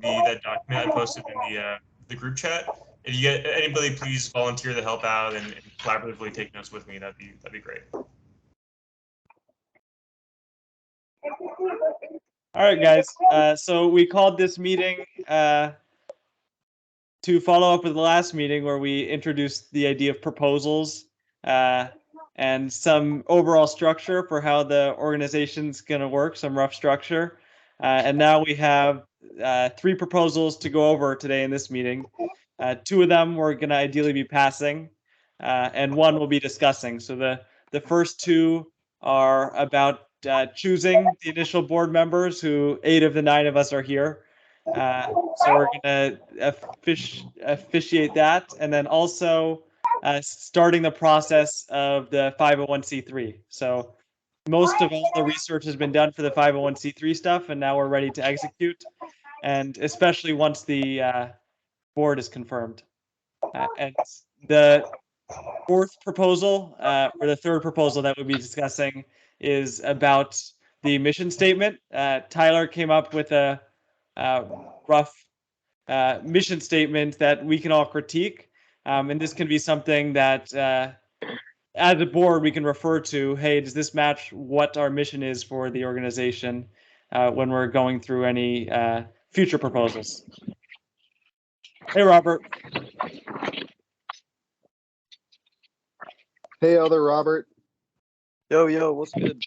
that document I posted in the group chat. If you get anybody, please volunteer to help out and collaboratively take notes with me. That'd be great. All right, guys. So we called this meeting to follow up with the last meeting where we introduced the idea of proposals and some overall structure for how the organization's going to work, some rough structure. And now we have 3 proposals to go over today in this meeting. 2 of them we're going to ideally be passing, and 1 we'll be discussing. So the first 2 are about choosing the initial board members, who 8 of the 9 of us are here. So we're going to officiate that, and then also starting the process of the 501c3. So most of all the research has been done for the 501c3 stuff, and now we're ready to execute, and especially once the board is confirmed. And the 4th proposal, or the 3rd proposal that we'll be discussing, is about the mission statement. Tyler came up with a rough mission statement that we can all critique. And this can be something that, as a board, we can refer to, hey, does this match what our mission is for the organization when we're going through any future proposals? Hey, Robert. Hey, other Robert. Yo, what's good?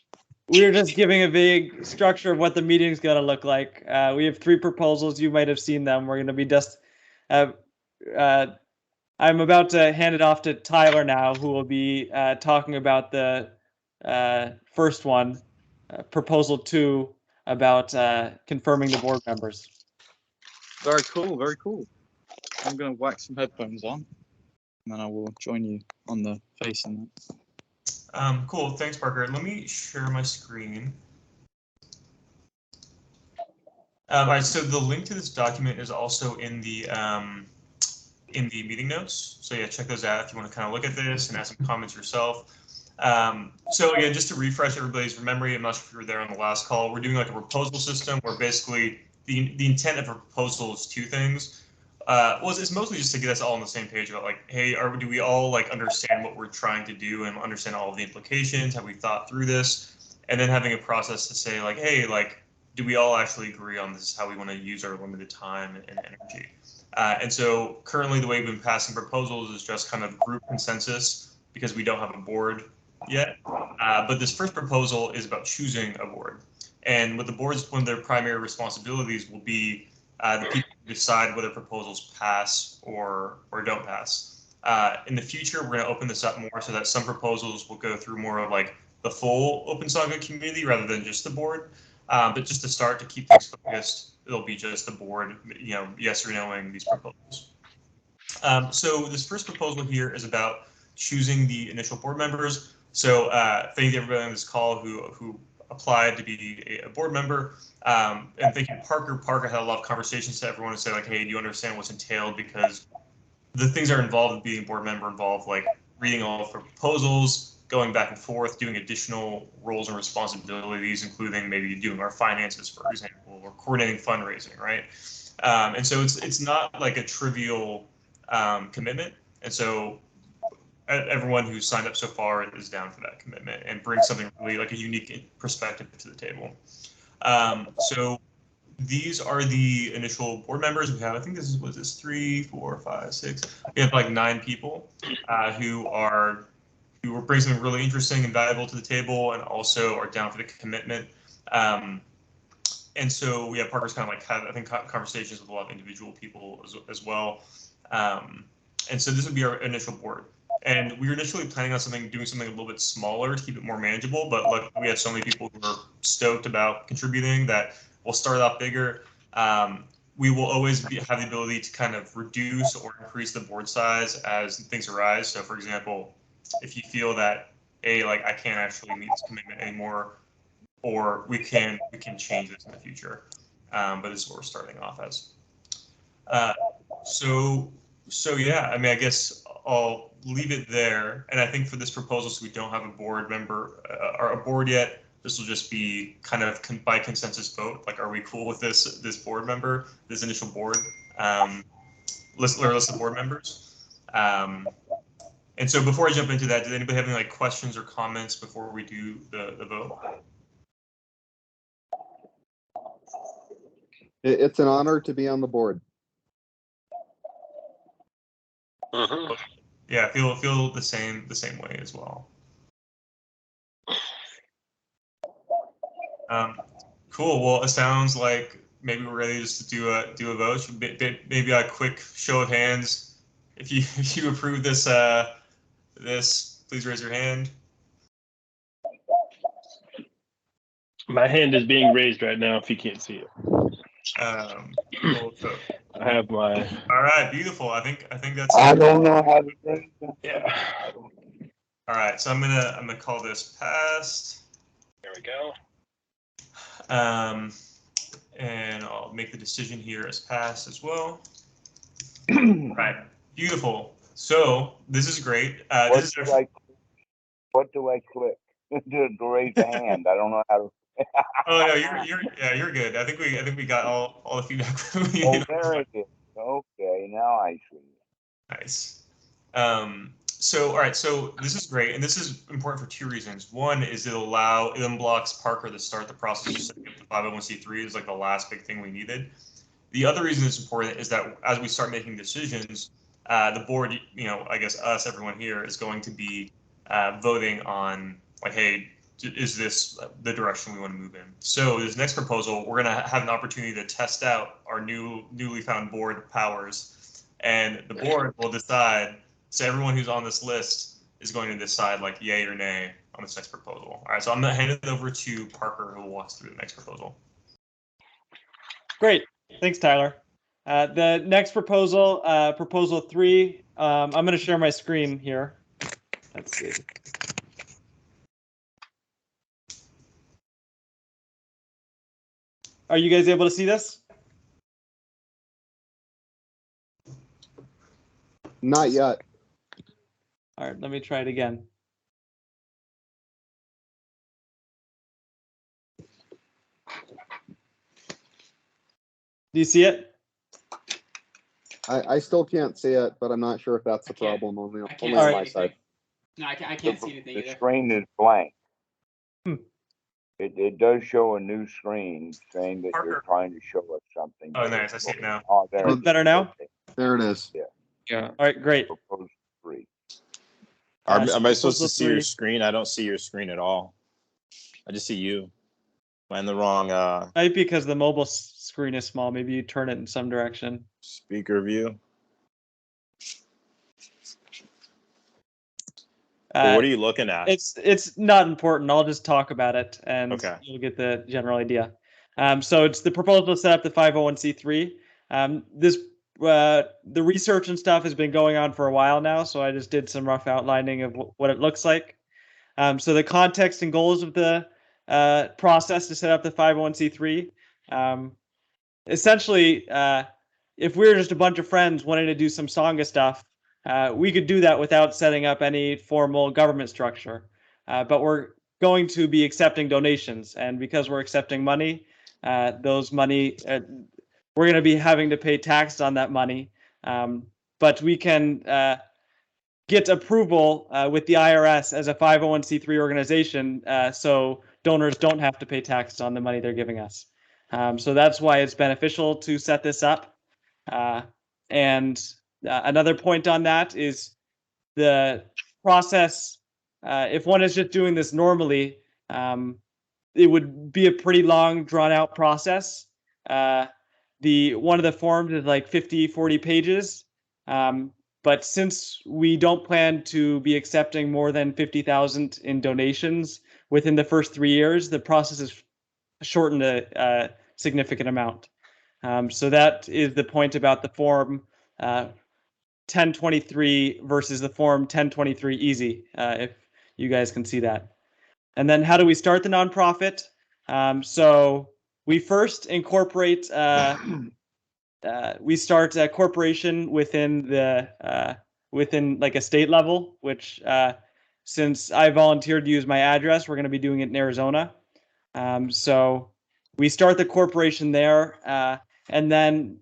We're just giving a vague structure of what the meeting's going to look like. We have 3 proposals. You might have seen them. We're going to be just... I'm about to hand it off to Tyler now, who will be talking about the first one, Proposal 2, about confirming the board members. Very cool, very cool. I'm going to whack some headphones on, and then I will join you on the face and that. Cool, thanks, Parker. Let me share my screen. All right, so the link to this document is also in the meeting notes. So yeah, check those out if you want to kind of look at this and add some comments yourself. So again, just to refresh everybody's memory, I'm not sure if you were there on the last call, we're doing like a proposal system where basically the intent of a proposal is 2 things. It's mostly just to get us all on the same page about like, hey, do we all like understand what we're trying to do and understand all of the implications? Have we thought through this? And then having a process to say like, hey, like, do we all actually agree on this is how we want to use our limited time and energy? And so currently the way we've been passing proposals is just kind of group consensus because we don't have a board yet. But this first proposal is about choosing a board. And with the boards, one of their primary responsibilities will be the people who decide whether proposals pass or don't pass. In the future, we're going to open this up more so that some proposals will go through more of like the full Open Sangha community rather than just the board. But just to start to keep things focused, it'll be just the board, yes or noing these proposals. So this first proposal here is about choosing the initial board members. So thank you to everybody on this call who applied to be a board member. And thank you to Parker. Parker had a lot of conversations to everyone to say like, hey, do you understand what's entailed? Because the things that are involved with being a board member involve like reading all of the proposals, going back and forth, doing additional roles and responsibilities, including maybe doing our finances, for example, or coordinating fundraising, right? And so it's not like a trivial commitment. And so everyone who's signed up so far is down for that commitment and brings something really like a unique perspective to the table. So these are the initial board members. We have, I think this is 3, 4, 5, 6. We have like 9 people who will bring something really interesting and valuable to the table and also are down for the commitment. And so Parker's kind of like had, I think, conversations with a lot of individual people as well. And so this would be our initial board. And we were initially planning on doing something a little bit smaller to keep it more manageable, but look, we have so many people who are stoked about contributing that we'll start off bigger. We will always have the ability to kind of reduce or increase the board size as things arise. So for example, if you feel that like I can't actually meet this commitment anymore, or we can change this in the future. But this is what we're starting off as. So yeah, I mean, I guess I'll leave it there. And I think for this proposal, so we don't have a board member or a board yet, This will just be kind of by consensus vote. Like, are we cool with this board member, this initial board list of board members? And so before I jump into that, did anybody have any questions or comments before we do the vote? It's an honor to be on the board. Yeah, feel the same way as well. Cool. Well, it sounds like maybe we're ready just to do a vote. Maybe a quick show of hands. If you approve this, please raise your hand. My hand is being raised right now. If you can't see it, Cool. So, I have my. all right, beautiful. I think that's. I don't know how to do that. Yeah. All right, so I'm gonna call this passed. There we go. And I'll make the decision here as passed as well. All right, beautiful. So this is great. What do I click to raise a hand? I don't know how to. Oh no, you're good. I think we got all the feedback. Oh, there it is. Okay, now I see. Nice. So all right, so this is great, and this is important for two reasons. One is it unblocks Parker to start the process of setting up the 501c3 is like the last big thing we needed. The other reason it's important is that as we start making decisions, the board, I guess us, everyone here, is going to be voting on like, hey, is this the direction we want to move in? So this next proposal, we're going to have an opportunity to test out our newly found board powers, and the board will decide. So everyone who's on this list is going to decide like yay or nay on this next proposal. All right, so I'm going to hand it over to Parker, who will walk us through the next proposal. Great. Thanks, Tyler. The next proposal, proposal 3, I'm going to share my screen here. Let's see. Are you guys able to see this? Not yet. All right, let me try it again. Do you see it? I still can't see it, but I'm not sure if that's the problem only on my side. No, I can't see anything The either. screen is blank. Hmm. It does show a new screen saying that Parker. you're trying to show us something. Oh, nice. I see it now. Oh, there. Oh, it is. better now? Okay. There it is. Yeah. All right, great. Proposal 3. Am so I supposed to proposal see your 3. screen? I don't see your screen at all. I just see you. Am I in the wrong Might be because the mobile screen is small. Maybe you turn it in some direction. speaker view? What are you looking at? It's not important. I'll just talk about it, and Okay. you'll get the general idea. So it's the proposal to set up the 501c3. The research and stuff has been going on for a while now, so I just did some rough outlining of what it looks like. So the context and goals of the process to set up the 501c3. Essentially, if we're just a bunch of friends wanting to do some Sangha stuff, we could do that without setting up any formal government structure. But we're going to be accepting donations, and because we're accepting money, we're going to be having to pay tax on that money. But we can get approval with the IRS as a 501c3 organization, so donors don't have to pay taxes on the money they're giving us. So that's why it's beneficial to set this up. Another point on that is the process. If one is just doing this normally, it would be a pretty long, drawn-out process. One of the forms is like 40 pages. But since we don't plan to be accepting more than 50,000 in donations within the first 3 years, the process is shortened a significant amount. So that is the point about the form 1023 versus the form 1023 easy, if you guys can see that. And then how do we start the nonprofit? So we first incorporate, we start a corporation within like a state level, which since I volunteered to use my address, we're going to be doing it in Arizona. So we start the corporation there, and then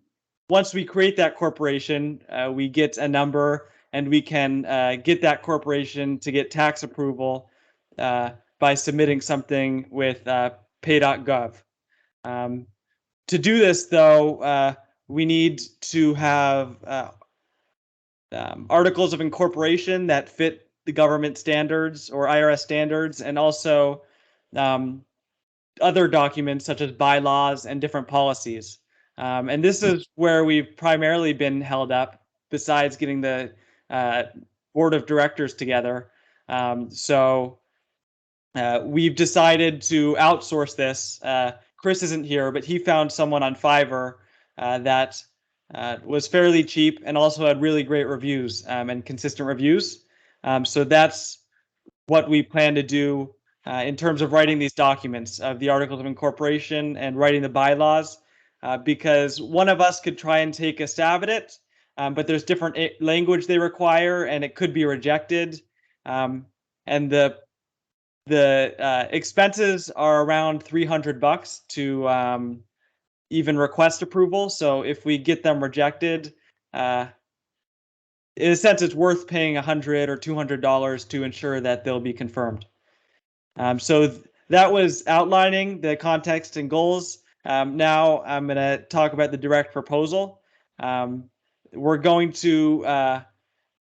once we create that corporation, we get a number, and we can get that corporation to get tax approval by submitting something with pay.gov. To do this, though, we need to have articles of incorporation that fit the government standards or IRS standards, and also other documents such as bylaws and different policies. And this is where we've primarily been held up, besides getting the board of directors together. So we've decided to outsource this. Chris isn't here, but he found someone on Fiverr that was fairly cheap and also had really great reviews and consistent reviews. So that's what we plan to do in terms of writing these documents of the articles of incorporation and writing the bylaws, because one of us could try and take a stab at it, but there's different language they require, and it could be rejected. And the expenses are around $300 to even request approval. So if we get them rejected, in a sense, it's worth paying $100 or $200 to ensure that they'll be confirmed. So that was outlining the context and goals. Now I'm going to talk about the direct proposal. We're going to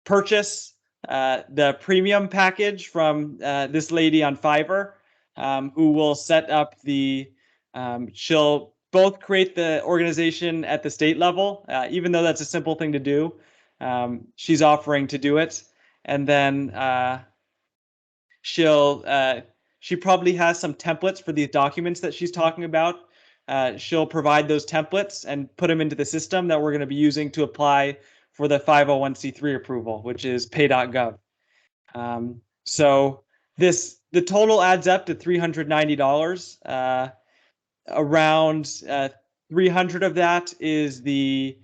purchase the premium package from this lady on Fiverr, who will set up the, she'll both create the organization at the state level, even though that's a simple thing to do. She's offering to do it. And then she probably has some templates for these documents that she's talking about. She'll provide those templates and put them into the system that we're going to be using to apply for the 501c3 approval, which is pay.gov. So the total adds up to $390. Around 300 of that is the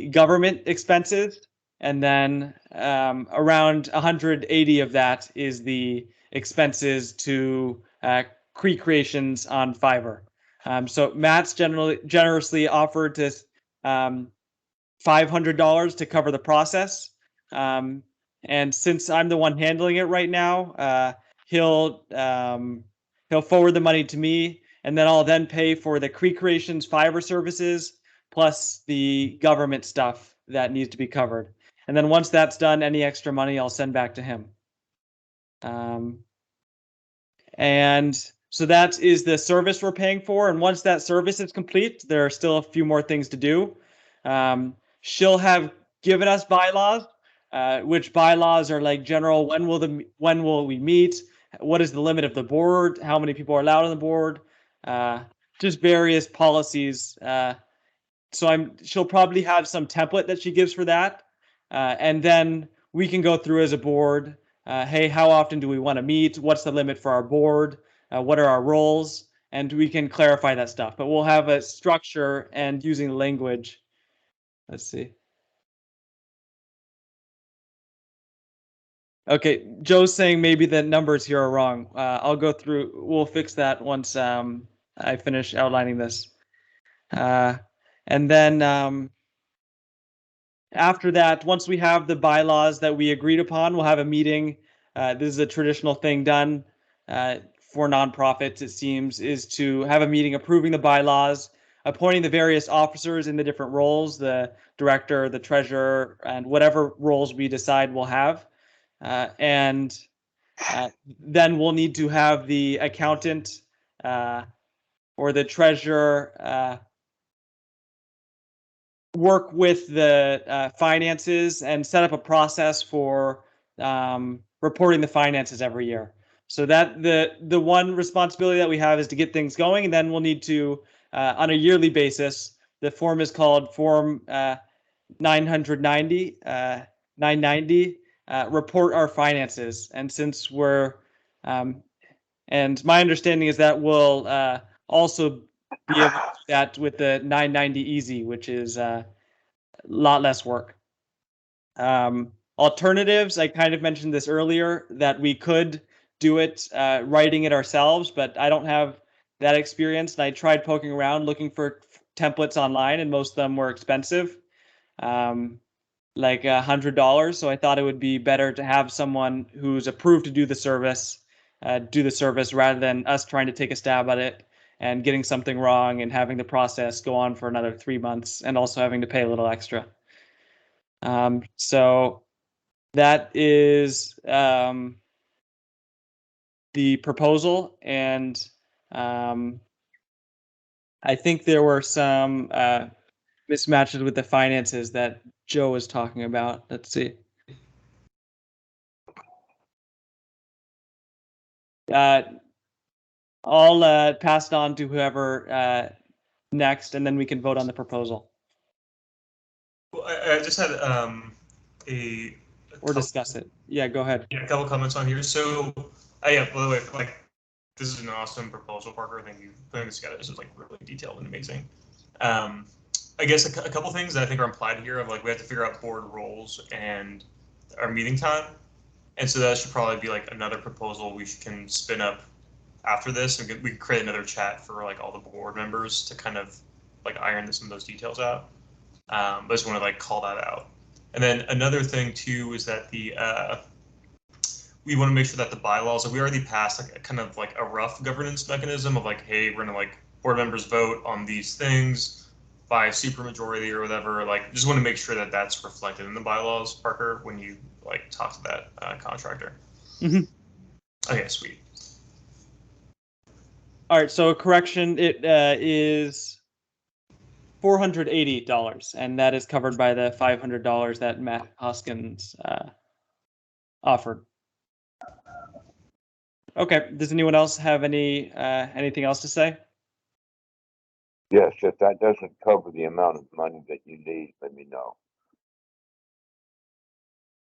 government expenses, and then around 180 of that is the expenses to creations on Fiverr. So Matt's generously offered to $500 to cover the process. And since I'm the one handling it right now, he'll forward the money to me, and then I'll then pay for the creations Fiverr services plus the government stuff that needs to be covered. And then once that's done, any extra money I'll send back to him. And so that is the service we're paying for. And once that service is complete, there are still a few more things to do. She'll have given us bylaws, which bylaws are like general, when will we meet? What is the limit of the board? How many people are allowed on the board? Just various policies. So she'll probably have some template that she gives for that. And then we can go through as a board. Hey, how often do we want to meet? What's the limit for our board? What are our roles? And we can clarify that stuff. But we'll have a structure and using language. Let's see. Okay, Joe's saying maybe the numbers here are wrong. I'll go through. We'll fix that once I finish outlining this. And then after that, once we have the bylaws that we agreed upon, we'll have a meeting. This is a traditional thing done for nonprofits, it seems, is to have a meeting approving the bylaws, appointing the various officers in the different roles, the director, the treasurer, and whatever roles we decide we'll have. And then we'll need to have the accountant or the treasurer work with the finances and set up a process for reporting the finances every year. So that the one responsibility that we have is to get things going, and then we'll need to, on a yearly basis, the form is called Form 990, report our finances. And since we're, and my understanding is that we'll also be able to do that with the 990 Easy, which is a lot less work. Alternatives, I kind of mentioned this earlier, that we could do it, writing it ourselves, but I don't have that experience. And I tried poking around looking for templates online, and most of them were expensive, like $100. So I thought it would be better to have someone who's approved to do the service rather than us trying to take a stab at it and getting something wrong and having the process go on for another 3 months and also having to pay a little extra. So that is the proposal, and I think there were some mismatches with the finances that Joe was talking about. Let's see. I'll pass it on to whoever next, and then we can vote on the proposal. Well, I just had or discuss it. Yeah, go ahead. Yeah, a couple comments on here. So, yeah, by the way, like, this is an awesome proposal, Parker. Thank you for putting this together. This is like really detailed and amazing. I guess a couple things that I think are implied here of like we have to figure out board roles and our meeting time, and so that should probably be like another proposal we can spin up after this, and we can create another chat for like all the board members to kind of like iron some of those details out. But I just want to like call that out. And then another thing too is that the we want to make sure that the bylaws, like we already passed like a kind of like a rough governance mechanism of like, hey, we're gonna like board members vote on these things by supermajority or whatever. Like, just want to make sure that that's reflected in the bylaws, Parker, when you like talk to that contractor. Mm-hmm. Okay, sweet. All right, so a correction, it is $480, and that is covered by the $500 that Matt Hoskins offered. Okay, does anyone else have anything else to say? Yes, if that doesn't cover the amount of money that you need, let me know.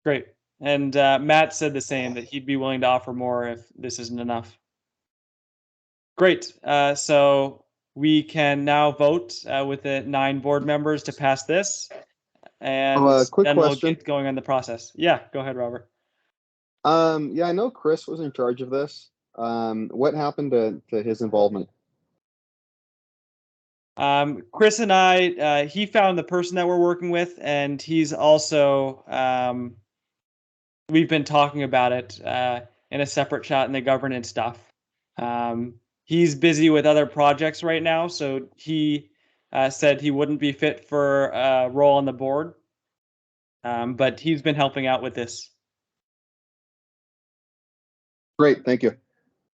Great. And Matt said the same, that he'd be willing to offer more if this isn't enough. Great. So we can now vote with the 9 board members to pass this. And quick then question. we'll get going on the process. Yeah, go ahead, Robert. Yeah, I know Chris was in charge of this. What happened to his involvement? Chris and I, he found the person that we're working with, and he's also, we've been talking about it in a separate chat in the governance stuff. He's busy with other projects right now, so he said he wouldn't be fit for a role on the board, but he's been helping out with this. Great, thank you.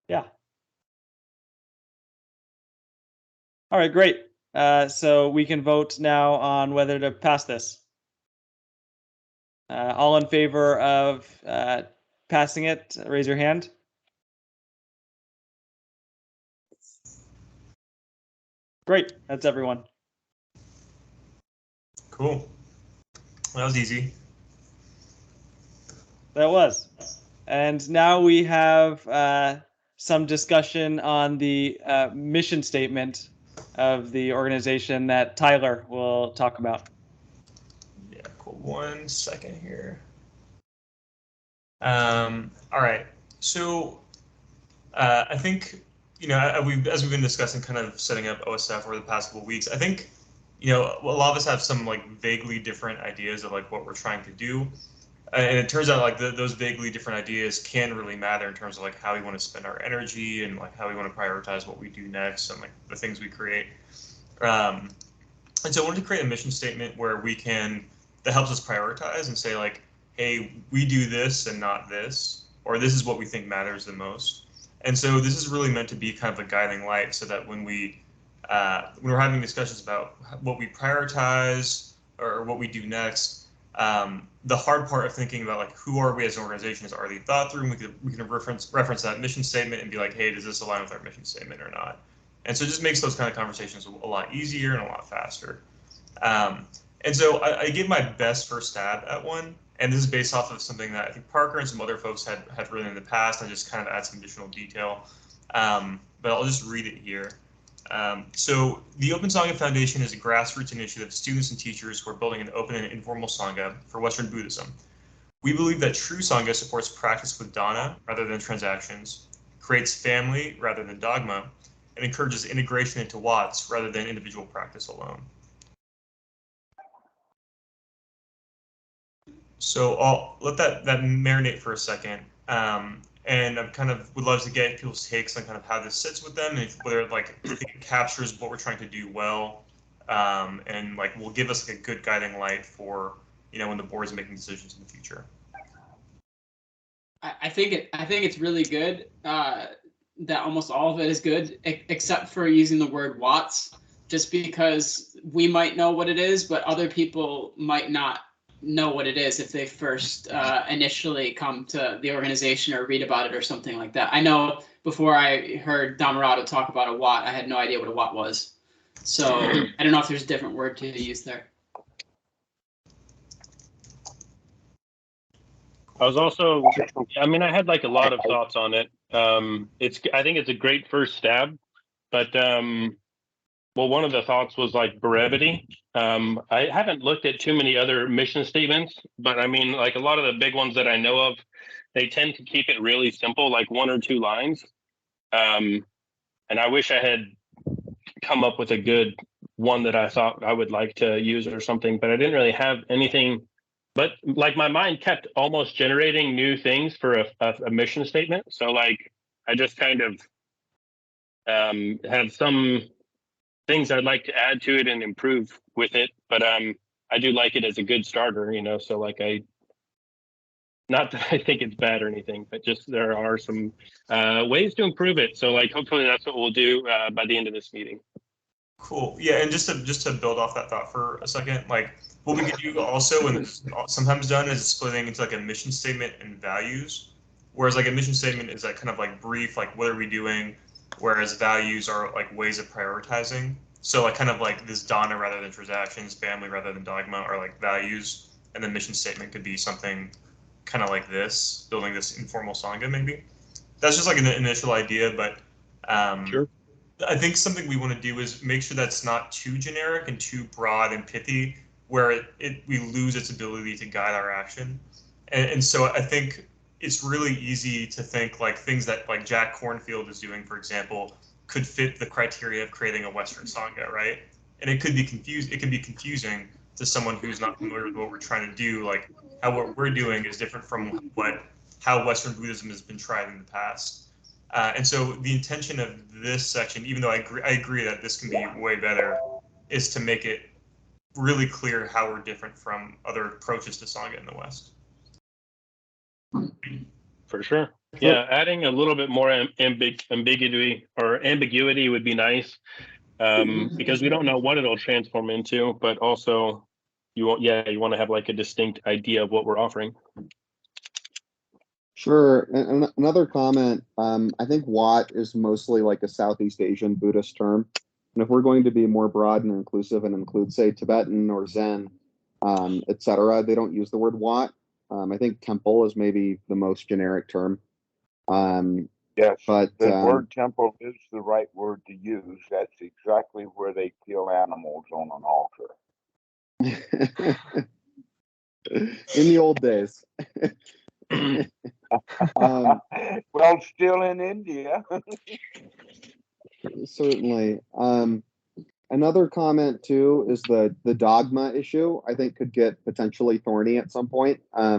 Yeah. All right, great. So we can vote now on whether to pass this. All in favor of passing it, raise your hand. Great, that's everyone. Cool. That was easy. That was. And now we have some discussion on the mission statement of the organization that Tyler will talk about. Yeah, cool. 1 second here. All right. So I think, you know, as we've been discussing kind of setting up OSF over the past couple of weeks, I think, you know, a lot of us have some like vaguely different ideas of like what we're trying to do. And it turns out like those vaguely different ideas can really matter in terms of like how we want to spend our energy and like how we want to prioritize what we do next and like the things we create. And so I wanted to create a mission statement where that helps us prioritize and say like, hey, we do this and not this, or this is what we think matters the most. And so this is really meant to be kind of a guiding light so that when we're having discussions about what we prioritize or what we do next, the hard part of thinking about like who are we as an organization is already thought through, and we can reference that mission statement and be like, hey, does this align with our mission statement or not? And so it just makes those kind of conversations a lot easier and a lot faster. And so I gave my best first stab at one, and this is based off of something that I think Parker and some other folks had written in the past. I just kind of add some additional detail, but I'll just read it here. So the Open Sangha Foundation is a grassroots initiative of students and teachers who are building an open and informal Sangha for Western Buddhism. We believe that true Sangha supports practice with dana rather than transactions, creates family rather than dogma, and encourages integration into watts rather than individual practice alone. So I'll let that marinate for a second. And I kind of would love to get people's takes on kind of how this sits with them, and whether like it captures what we're trying to do well, and like will give us like a good guiding light for when the board's making decisions in the future. I think it's really good. That almost all of it is good, except for using the word watts, just because we might know what it is, but other people might not know what it is if they first initially come to the organization or read about it or something like that. I know before I heard Dhammarato talk about a watt, I had no idea what a watt was. So I don't know if there's a different word to use there. I was also, I mean, I had like a lot of thoughts on it. I think it's a great first stab, but well, one of the thoughts was like brevity. I haven't looked at too many other mission statements, but I mean, like a lot of the big ones that I know of, they tend to keep it really simple, like 1 or 2 lines. And I wish I had come up with a good one that I thought I would like to use or something, but I didn't really have anything. But like my mind kept almost generating new things for a mission statement. So like I just kind of have some things I'd like to add to it and improve with it. But I do like it as a good starter, so like not that I think it's bad or anything, but just there are some ways to improve it. So like hopefully that's what we'll do by the end of this meeting. Cool. Yeah, and just to build off that thought for a second, like what we could do also, and sometimes done, is splitting into like a mission statement and values. Whereas like a mission statement is like kind of like brief, like what are we doing, whereas values are like ways of prioritizing. So like kind of like this dana rather than transactions, family rather than dogma are like values, and the mission statement could be something kind of like this, building this informal sangha maybe. That's just like an initial idea, but Sure. I think something we want to do is make sure that's not too generic and too broad and pithy, where we lose its ability to guide our action. And so I think it's really easy to think like things that like Jack Cornfield is doing, for example, could fit the criteria of creating a Western Sangha, right? And it could be confusing to someone who's not familiar with what we're trying to do, like how what we're doing is different from how Western Buddhism has been tried in the past. And so the intention of this section, even though I agree that this can be way better, is to make it really clear how we're different from other approaches to Sangha in the West. For sure. Yeah, adding a little bit more ambiguity would be nice, because we don't know what it'll transform into, but also you want to have like a distinct idea of what we're offering. Sure. And another comment, I think Wat is mostly like a Southeast Asian Buddhist term. And if we're going to be more broad and inclusive and include, say, Tibetan or Zen, etc., they don't use the word Wat. I think temple is maybe the most generic term. Yes, but the word temple is the right word to use. That's exactly where they kill animals on an altar. In the old days. Well, still in India. Certainly. Another comment too is the dogma issue. I think could get potentially thorny at some point. I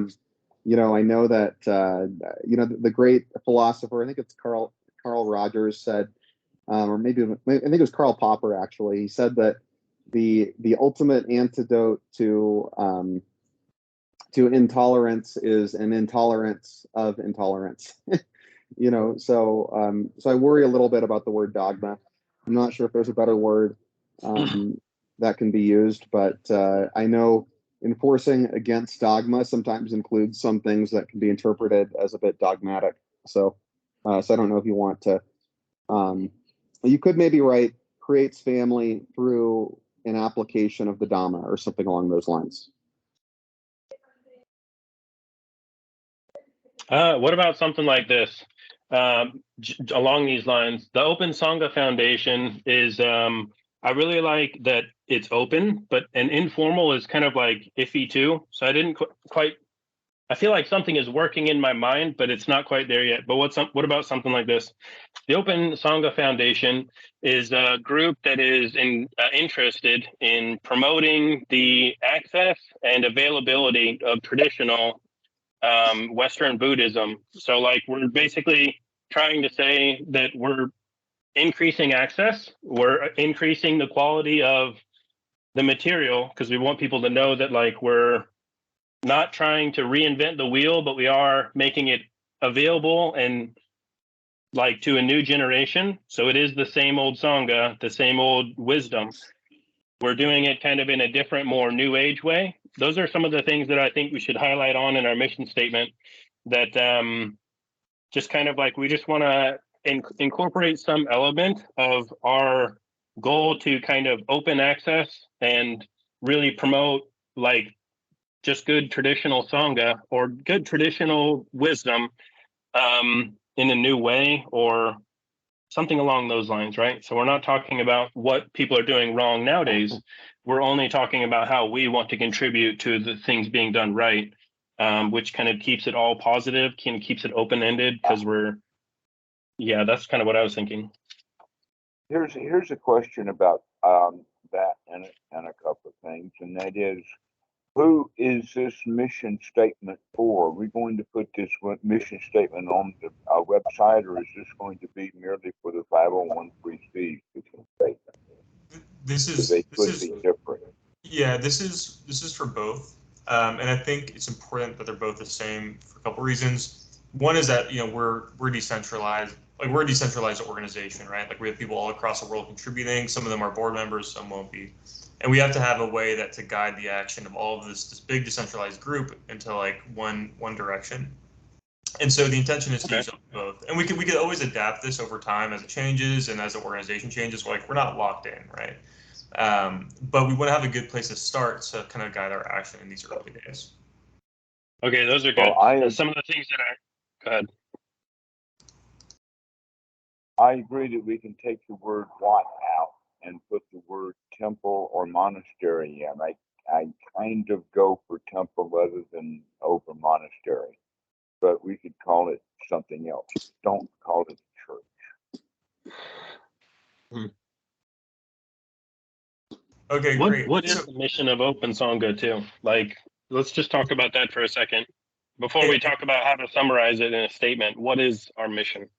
know that the great philosopher, I think it's Carl Rogers, said, or maybe I think it was Karl Popper actually. He said that the ultimate antidote to intolerance is an intolerance of intolerance. So I worry a little bit about the word dogma. I'm not sure if there's a better word that can be used, but I know enforcing against dogma sometimes includes some things that can be interpreted as a bit dogmatic. So I don't know if you want to. You could maybe write creates family through an application of the Dhamma or something along those lines. What about something like this? Along these lines, the Open Sangha Foundation is, I really like that it's open, but an informal is kind of like iffy too. So I didn't quite I feel like something is working in my mind, but it's not quite there yet. But what about something like this? The Open Sangha Foundation is a group that is interested in promoting the access and availability of traditional Western Buddhism. So, like, we're basically trying to say that we're increasing access, we're increasing the quality of the material, because we want people to know that, like, we're not trying to reinvent the wheel, but we are making it available and like to a new generation. So it is the same old Sangha, the same old wisdom. We're doing it kind of in a different, more new age way. Those are some of the things that I think we should highlight on in our mission statement, that just kind of like, we just want to incorporate some element of our goal to kind of open access and really promote like just good traditional Sangha or good traditional wisdom in a new way, or something along those lines, right? So we're not talking about what people are doing wrong nowadays. We're only talking about how we want to contribute to the things being done right, which kind of keeps it all positive, kind of keeps it open-ended, because that's kind of what I was thinking. Here's a question about that and a couple of things, and that is, who is this mission statement for? Are we going to put this mission statement on the website, or is this going to be merely for the 501(c)(3) mission statement? This is They could be different. Yeah, this is for both, and I think it's important that they're both the same for a couple reasons. One is that we're decentralized, like we're a decentralized organization, right? Like we have people all across the world contributing. Some of them are board members, some won't be, and we have to have a way that to guide the action of all of this big decentralized group into like one direction. And so the intention is to use both, and we could always adapt this over time as it changes and as the organization changes. We're not locked in, right? But we want to have a good place to start to kind of guide our action in these early days. Okay, those are good. Well, some of the things that go ahead. I agree that we can take the word "wat" out and put the word temple or monastery in. I kind of go for temple rather than over monastery, but we could call it something else. Don't call it church. Okay, great. What is the mission of Open Sangha too? Like, let's just talk about that for a second. Before we talk about how to summarize it in a statement, what is our mission?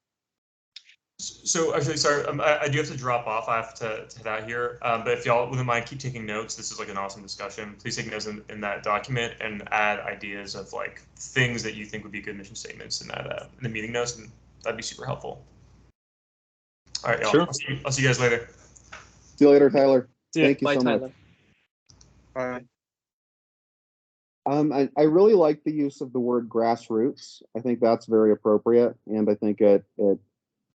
So actually, sorry, I do have to drop off. I have to head out here. But if y'all wouldn't mind, keep taking notes. This is like an awesome discussion. Please take notes in that document and add ideas of like things that you think would be good mission statements in that in the meeting notes, and that'd be super helpful. All right, y'all. Sure. I'll see you guys later. See you later, Tyler. Thank you Bye, so Tyler. much. I really like the use of the word grassroots. I think that's very appropriate, and I think it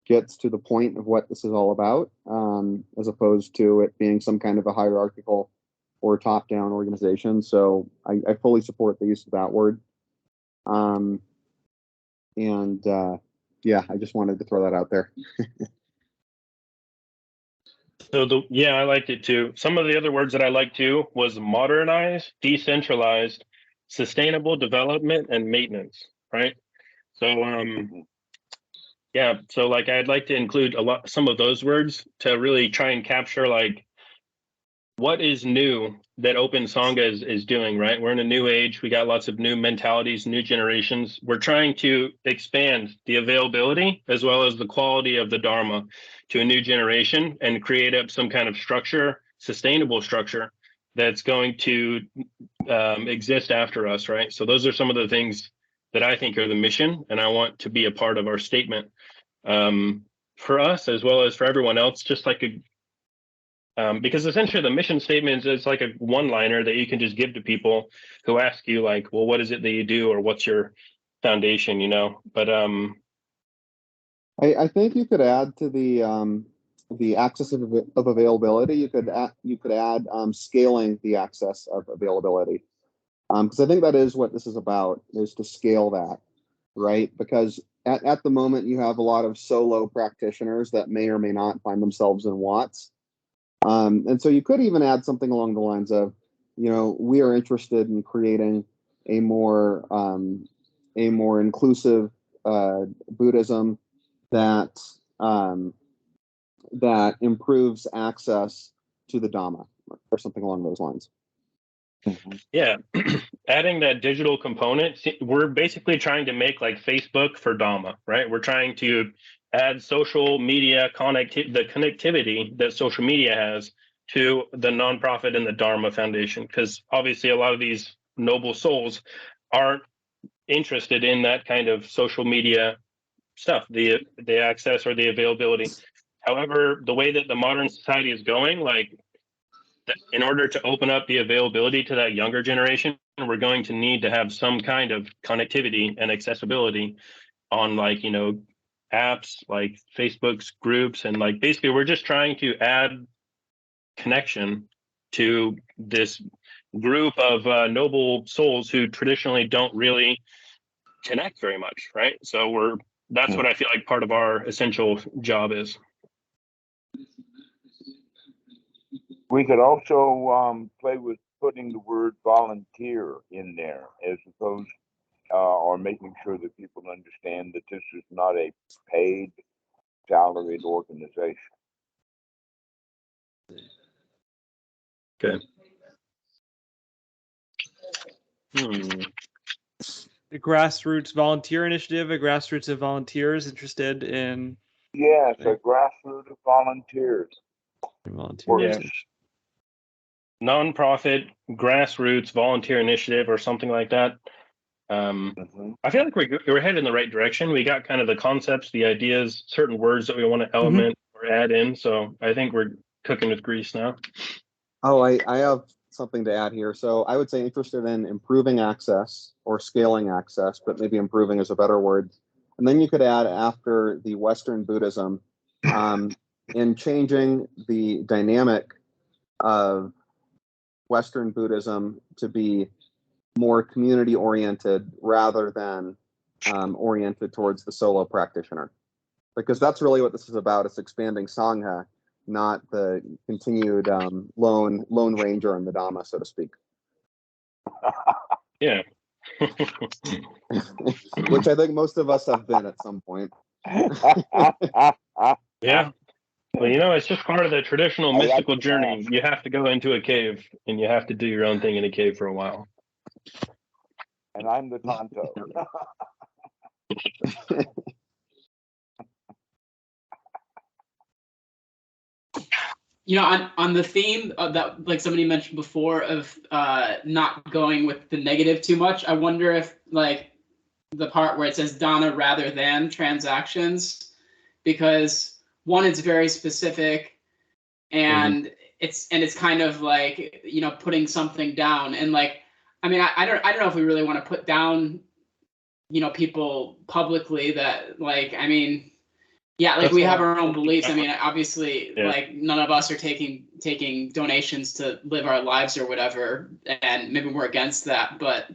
gets to the point of what this is all about, as opposed to it being some kind of a hierarchical or top-down organization. So I fully support the use of that word. I just wanted to throw that out there. So I liked it too. Some of the other words that I liked too was modernized, decentralized, sustainable development, and maintenance. Right. So so like I'd like to include some of those words to really try and capture like what is new that Open Sangha is doing, right? We're in a new age. We got lots of new mentalities, new generations. We're trying to expand the availability as well as the quality of the Dharma to a new generation and create up some kind of structure, sustainable structure that's going to exist after us, right? So those are some of the things that I think are the mission, and I want to be a part of our statement for us as well as for everyone else, just like because essentially the mission statement is like a one-liner that you can just give to people who ask you like, well, what is it that you do, or what's your foundation, But I think you could add to the access of availability. You could add scaling the access of availability, because I think that is what this is about, is to scale that, right? Because at the moment you have a lot of solo practitioners that may or may not find themselves in Watts. And so you could even add something along the lines of, we are interested in creating a more inclusive Buddhism that that improves access to the Dhamma, or something along those lines. Yeah, adding that digital component, we're basically trying to make like Facebook for Dhamma, right? We're trying to add social media the connectivity that social media has to the nonprofit and the Dharma Foundation, because obviously a lot of these noble souls aren't interested in that kind of social media stuff, the access or the availability. However, the way that the modern society is going, like, in order to open up the availability to that younger generation, we're going to need to have some kind of connectivity and accessibility on, like, you know, apps like Facebook's groups, and like basically we're just trying to add connection to this group of noble souls who traditionally don't really connect very much, right? So that's what I feel like part of our essential job is. We could also play with putting the word volunteer in there, as opposed, or making sure that people understand that this is not a paid, salaried organization. Okay. The grassroots volunteer initiative, a grassroots of volunteers interested in. Yes, a grassroots of volunteers. Volunteers. Yeah. Nonprofit grassroots volunteer initiative or something like that. I feel like we're headed in the right direction. We got kind of the concepts, the ideas, certain words that we want to element or add in. So I think we're cooking with grease now. Oh, I have something to add here. So I would say interested in improving access or scaling access, but maybe improving is a better word. And then you could add, after the Western Buddhism, in changing the dynamic of Western Buddhism to be more community oriented rather than oriented towards the solo practitioner, because that's really what this is about. It's expanding Sangha, not the continued lone ranger in the Dhamma, so to speak. Yeah. Which I think most of us have been at some point. Yeah. Well, you know, it's just part of the traditional mystical journey. You have to go into a cave and you have to do your own thing in a cave for a while. And I'm the Tonto. You know, on the theme of that, like somebody mentioned before, of not going with the negative too much, I wonder if, like, the part where it says Dana rather than transactions, because one, it's very specific, and it's kind of like, you know, putting something down. And like, I mean, I don't know if we really want to put down, you know, people publicly that, like, I mean, yeah, like, we have our own beliefs. I mean, obviously, like, none of us are taking donations to live our lives or whatever, and maybe we're against that. But,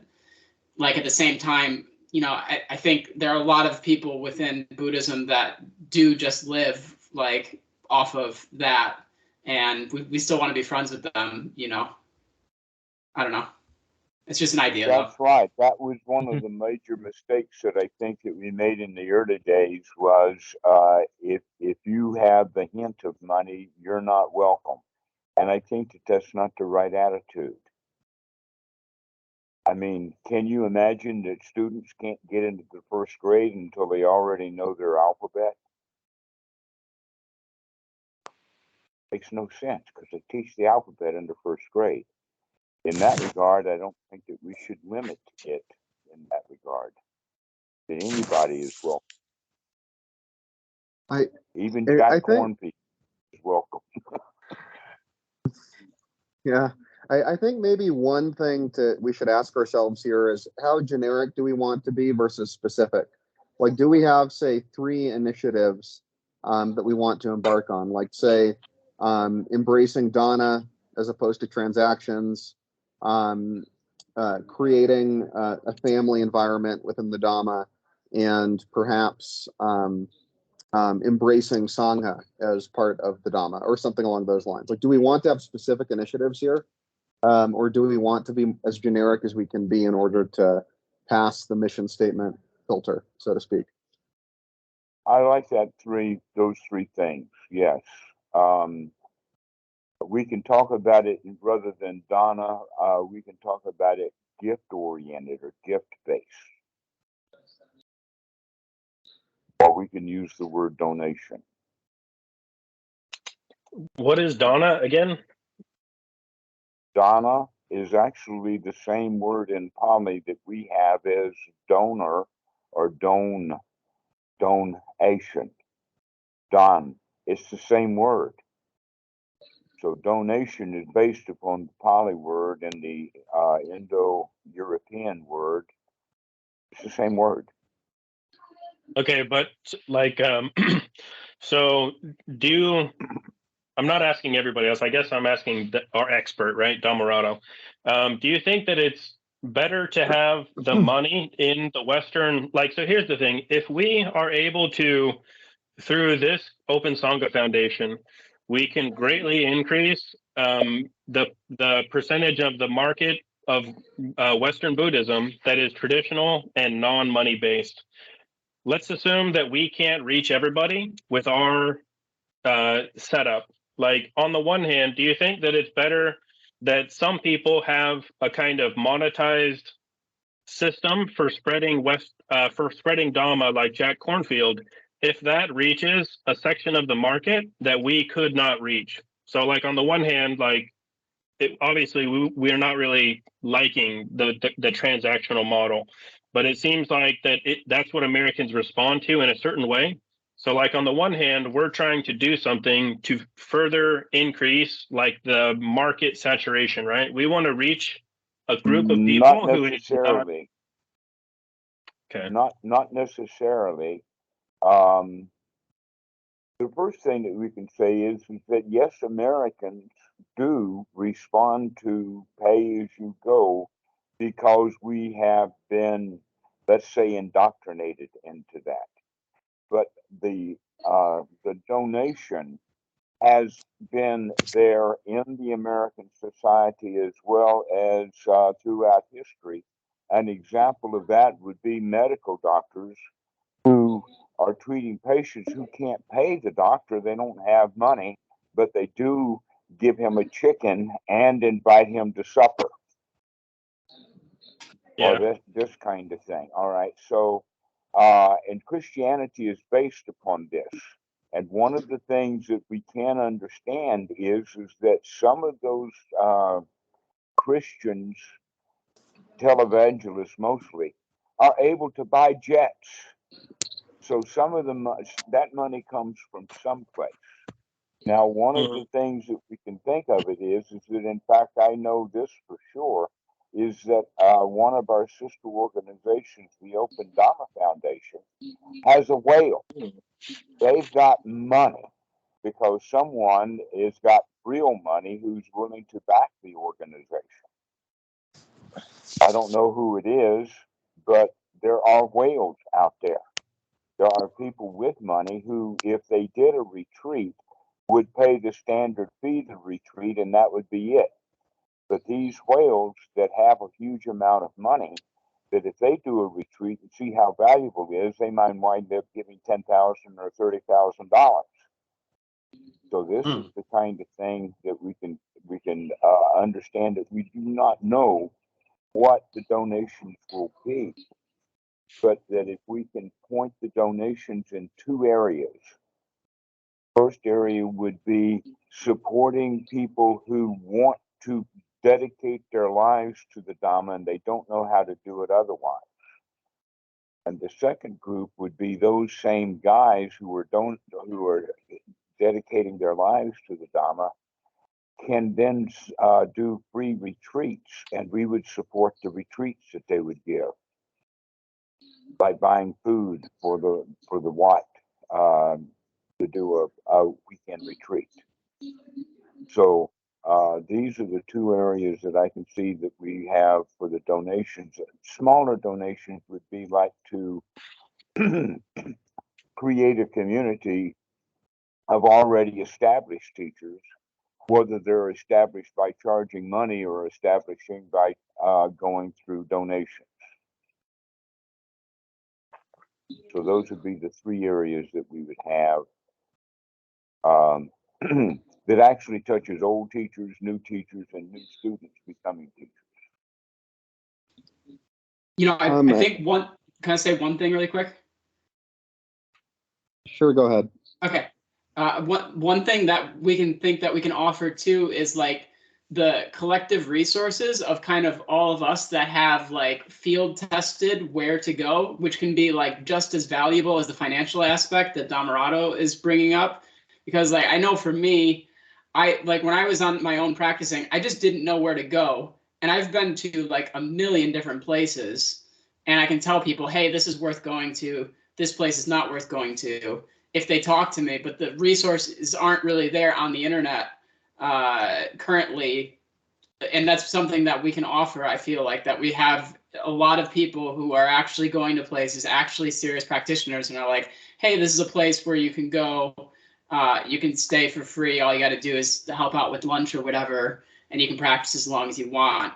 like, at the same time, you know, I think there are a lot of people within Buddhism that do just live, like, off of that, and we still want to be friends with them, you know. I don't know. It's just an idea. That's right. That was one of the major mistakes that I think that we made in the early days, was if you have the hint of money, you're not welcome. And I think that that's not the right attitude. I mean, can you imagine that students can't get into the first grade until they already know their alphabet? Makes no sense, because they teach the alphabet in the first grade. In that regard, I don't think that we should limit it in that regard. That anybody is welcome. Even Jack Cornfield is welcome. Yeah, I think maybe one thing we should ask ourselves here is, how generic do we want to be versus specific? Like, do we have, say, 3 initiatives that we want to embark on? Like, say, embracing Dana as opposed to transactions, creating a family environment within the Dhamma, and perhaps embracing Sangha as part of the Dhamma, or something along those lines. Like, do we want to have specific initiatives here? Or do we want to be as generic as we can be in order to pass the mission statement filter, so to speak? I like those three things. Yes. We can talk about it rather than Donna. We can talk about it gift oriented or gift based, or we can use the word donation. What is Donna again? Dana is actually the same word in Pali that we have as donor or donation. Don. It's the same word. So donation is based upon the Pali word and the Indo-European word. It's the same word. Okay, but like, so do you? I'm not asking everybody else. I guess I'm asking our expert, right, Damorato. Do you think that it's better to have the money in the Western? Like, so here's the thing: if we are able to, through this Open Sangha Foundation, we can greatly increase the percentage of the market of Western Buddhism that is traditional and non-money based. Let's assume that we can't reach everybody with our setup. Like, on the one hand, do you think that it's better that some people have a kind of monetized system for spreading Dhamma, like Jack Cornfield, if that reaches a section of the market that we could not reach? So, like, on the one hand, like, obviously we are not really liking the transactional model, but it seems like that's what Americans respond to in a certain way. So, like, on the one hand, we're trying to do something to further increase like the market saturation, right? We want to reach a group of people Not who is not necessarily. okay. Not necessarily. Um, the first thing that we can say is that yes, Americans do respond to pay as you go because we have been, let's say, indoctrinated into that. But the donation has been there in the American society as well as throughout history. An example of that would be medical doctors who are treating patients who can't pay the doctor. They don't have money, but they do give him a chicken and invite him to supper, or Yeah. this kind of thing. All right. So, and Christianity is based upon this. And one of the things that we can understand is that some of those Christians, televangelists mostly, are able to buy jets. So some of them, that money comes from someplace. Now, one of the things that we can think of it is that in fact I know this for sure, is that one of our sister organizations, the Open Dhamma Foundation, has a whale. They've got money because someone has got real money who's willing to back the organization. I don't know who it is, but there are whales out there. There are people with money who, if they did a retreat, would pay the standard fee to retreat, and that would be it. But these whales that have a huge amount of money, that if they do a retreat and see how valuable it is, they might wind up giving $10,000 or $30,000. So this is the kind of thing that we can understand that we do not know what the donations will be, but that if we can point the donations in two areas. First area would be supporting people who want to dedicate their lives to the Dhamma and they don't know how to do it otherwise. And the second group would be those same guys who are dedicating their lives to the Dhamma can then do free retreats, and we would support the retreats that they would give by buying food for the what to do a weekend retreat. So these are the two areas that I can see that we have for the donations. Smaller donations would be like to create a community of already established teachers whether they're established by charging money or establishing by going through donations. So those would be the three areas that we would have that actually touches old teachers, new teachers, and new students becoming teachers. You know, I think one. Can I say one thing really quick? Sure, go ahead. Okay. One thing that we can think that we can offer too is like the collective resources of kind of all of us that have like field tested where to go, which can be like just as valuable as the financial aspect that Dhammarato is bringing up. Because like I know for me, I like when I was on my own practicing, I just didn't know where to go. And I've been to like a million different places, and I can tell people, hey, this is worth going to. This place is not worth going to if they talk to me, but the resources aren't really there on the internet currently. And that's something that we can offer. I feel like that we have a lot of people who are actually going to places, actually serious practitioners, and are like, hey, this is a place where you can go. You can stay for free. All you got to do is help out with lunch or whatever, and you can practice as long as you want.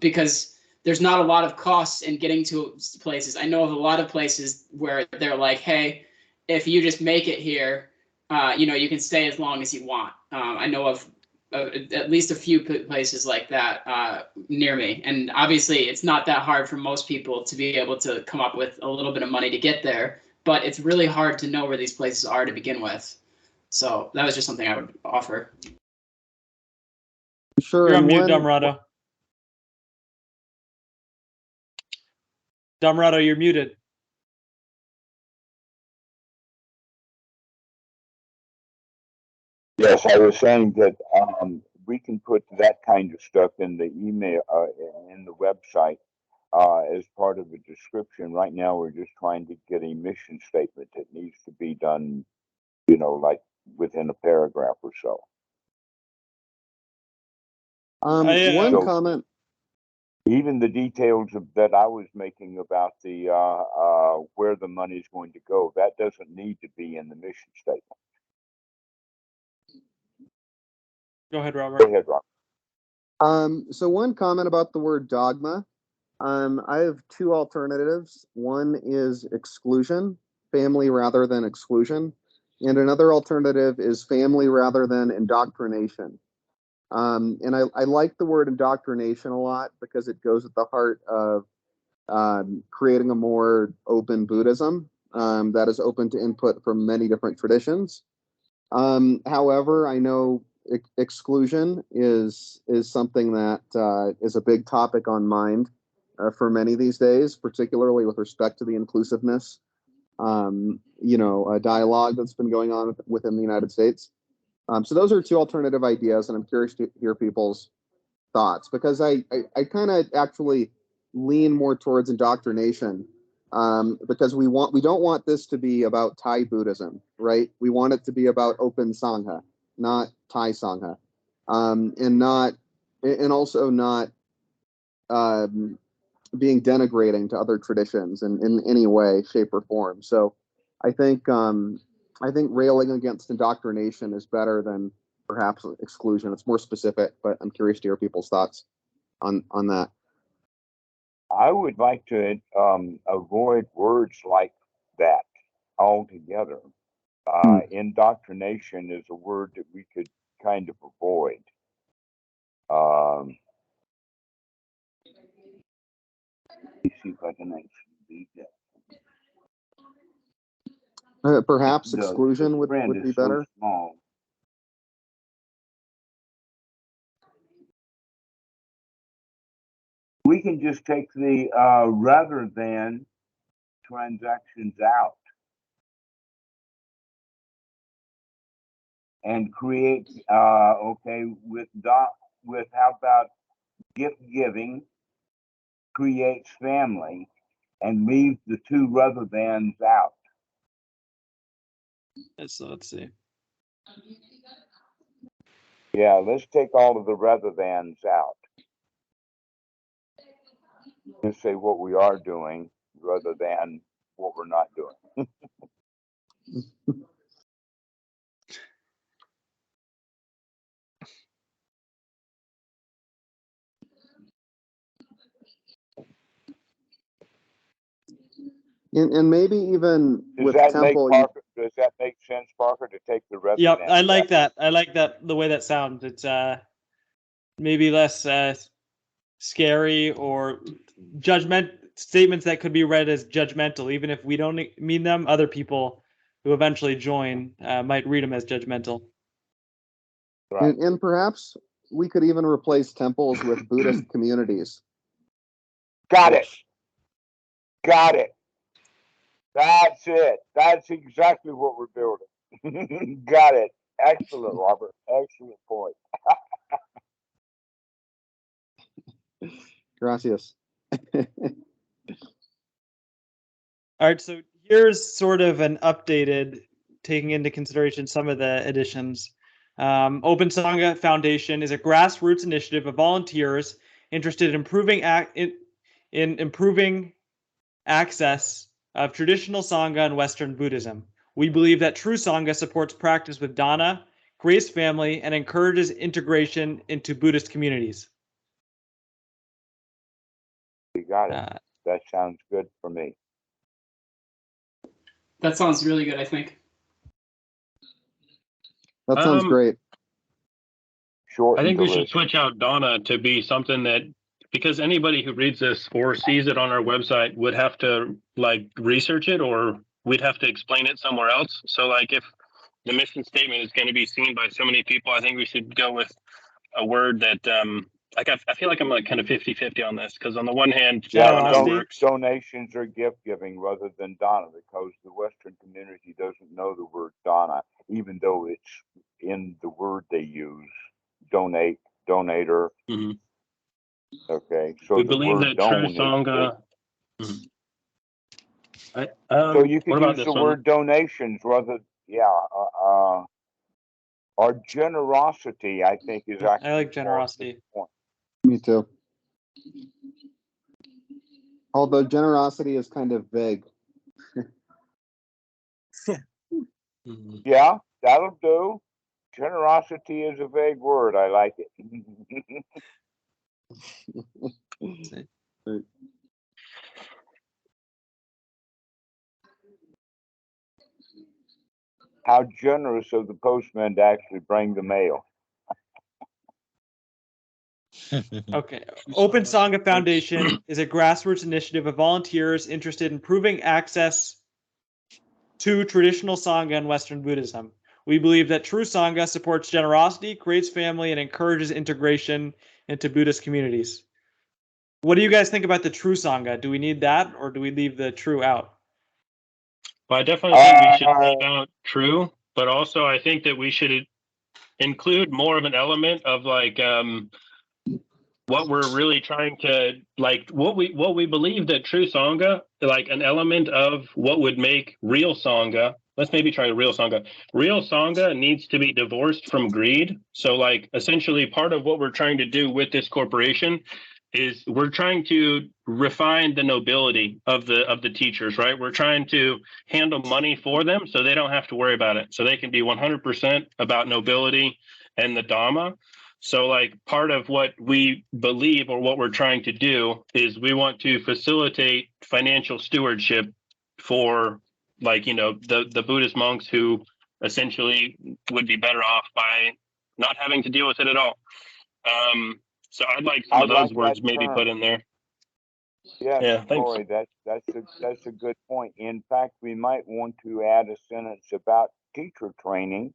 Because there's not a lot of costs in getting to places. I know of a lot of places where they're like, hey, if you just make it here, you can stay as long as you want. I know of at least a few places like that near me. And obviously, it's not that hard for most people to be able to come up with a little bit of money to get there. But it's really hard to know where these places are to begin with. So that was just something I would offer. Sure. You're on mute, Dhammarato. Dhammarato, you're muted. Yes, I was saying that we can put that kind of stuff in the email, in the website, as part of the description. Right now, we're just trying to get a mission statement that needs to be done, like within a paragraph or so. One comment. Even the details that I was making about the where the money is going to go, that doesn't need to be in the mission statement. Go ahead, Robert. Go ahead, Robert. So one comment about the word dogma. I have two alternatives. One is exclusion, family rather than exclusion, and another alternative is family rather than indoctrination. And I like the word indoctrination a lot because it goes at the heart of creating a more open Buddhism that is open to input from many different traditions. However, I know exclusion is something that is a big topic on mind for many these days, particularly with respect to the inclusiveness, dialogue that's been going on within the United States. So those are two alternative ideas, and I'm curious to hear people's thoughts because I kind of actually lean more towards indoctrination because we don't want this to be about Thai Buddhism, right? We want it to be about open Sangha, not Thai Sangha, and also not being denigrating to other traditions in any way, shape, or form. So I think railing against indoctrination is better than perhaps exclusion. It's more specific, but I'm curious to hear people's thoughts on that. I would like to avoid words like that altogether. Indoctrination is a word that we could kind of avoid. Let me see if I can actually read that. Perhaps exclusion would be better. So small. We can just take the rather than transactions out and create with how about gift giving creates family and leave the two rather thans out. So let's see. Yeah, let's take all of the rather thans out. Just say what we are doing rather than what we're not doing. And maybe even Does with that make temple, Parker? Does that make sense, Parker, to take the rather Yep, than? I like that. I like that the way that sounds. It's maybe less scary or judgment statements that could be read as judgmental, even if we don't mean them. Other people who eventually join might read them as judgmental. Right. and perhaps we could even replace temples with Buddhist communities. Got it. Got it. That's it. That's exactly what we're building. Got it. Excellent, Robert. Excellent point. Gracias. All right, so here's sort of an updated, taking into consideration some of the additions. Open Sangha Foundation is a grassroots initiative of volunteers interested in improving access of traditional Sangha and Western Buddhism. We believe that true Sangha supports practice with dana, creates family, and encourages integration into Buddhist communities. You got it. That sounds good for me. That sounds really good, I think. That sounds great. Short I think and we should delicious. switch out Donna to be something that, because anybody who reads this or sees it on our website would have to like research it, or we'd have to explain it somewhere else. So like if the mission statement is going to be seen by so many people, I think we should go with a word that like I feel like I'm like kind of 50-50 on this, because on the one hand, Donna works. Donations are gift giving rather than dana, because the Western community doesn't know the word dana, even though it's in the word they use. Donate, donator. Mm-hmm. Okay, so we the believe word that true Sangha. So you could use the word donations rather, or generosity, I think, is actually. I like generosity. Me too. Although generosity is kind of vague. Yeah, that'll do. Generosity is a vague word. I like it. How generous of the postman to actually bring the mail. Okay. Open Sangha Foundation is a grassroots initiative of volunteers interested in improving access to traditional Sangha and Western Buddhism. We believe that true Sangha supports generosity, creates family, and encourages integration into Buddhist communities. What do you guys think about the true Sangha? Do we need that, or do we leave the true out? Well, I definitely think we should leave out true, but also I think that we should include more of an element of like what we're really trying to like what we believe that true Sangha, like an element of what would make real Sangha. Let's maybe try real Sangha. Real Sangha needs to be divorced from greed. So like essentially part of what we're trying to do with this corporation is we're trying to refine the nobility of the teachers, right? We're trying to handle money for them so they don't have to worry about it. So they can be 100% about nobility and the Dhamma. So like part of what we believe or what we're trying to do is we want to facilitate financial stewardship for like, you know, the Buddhist monks who essentially would be better off by not having to deal with it at all. So I'd like some of those words maybe put in there. Yes, yeah, thanks. Corey, that's a good point. In fact, we might want to add a sentence about teacher training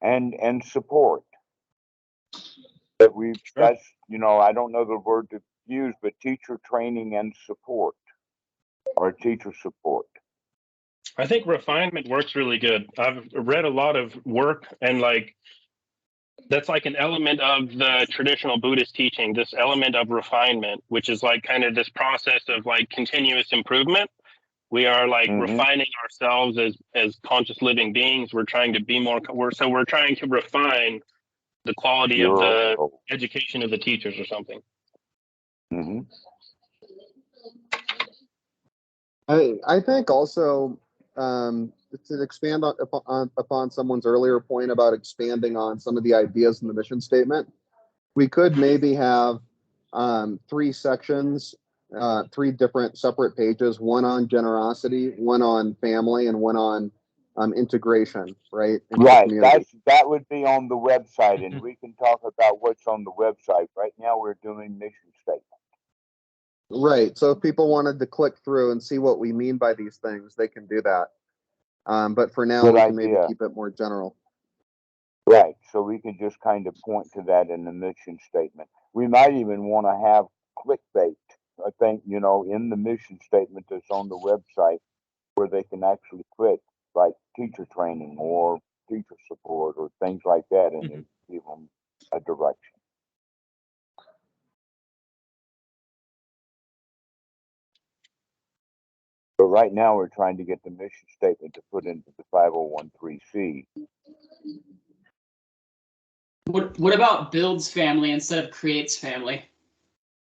and support. That that's, you know, I don't know the word to use, but teacher training and support, or teacher support. I think refinement works really good. I've read a lot of work, and like that's like an element of the traditional Buddhist teaching, this element of refinement, which is like kind of this process of like continuous improvement. We are like refining ourselves as conscious living beings. We're trying to be more, we're trying to refine the quality of the education of the teachers or something. I think also to expand upon someone's earlier point about expanding on some of the ideas in the mission statement, we could maybe have 3 sections three different separate pages, one on generosity, one on family, and one on integration, right? Into the Right. community. That would be on the website, and we can talk about what's on the website. Right now, we're doing mission statement. Right. So if people wanted to click through and see what we mean by these things, they can do that. But for now, Good we can maybe idea. keep it more general. Right. So we can just kind of point to that in the mission statement. We might even want to have clickbait. I think, in the mission statement that's on the website where they can actually click, like teacher training or teacher support or things like that, and then give them a direction. But right now, we're trying to get the mission statement to put into the 5013C. What about builds family instead of creates family?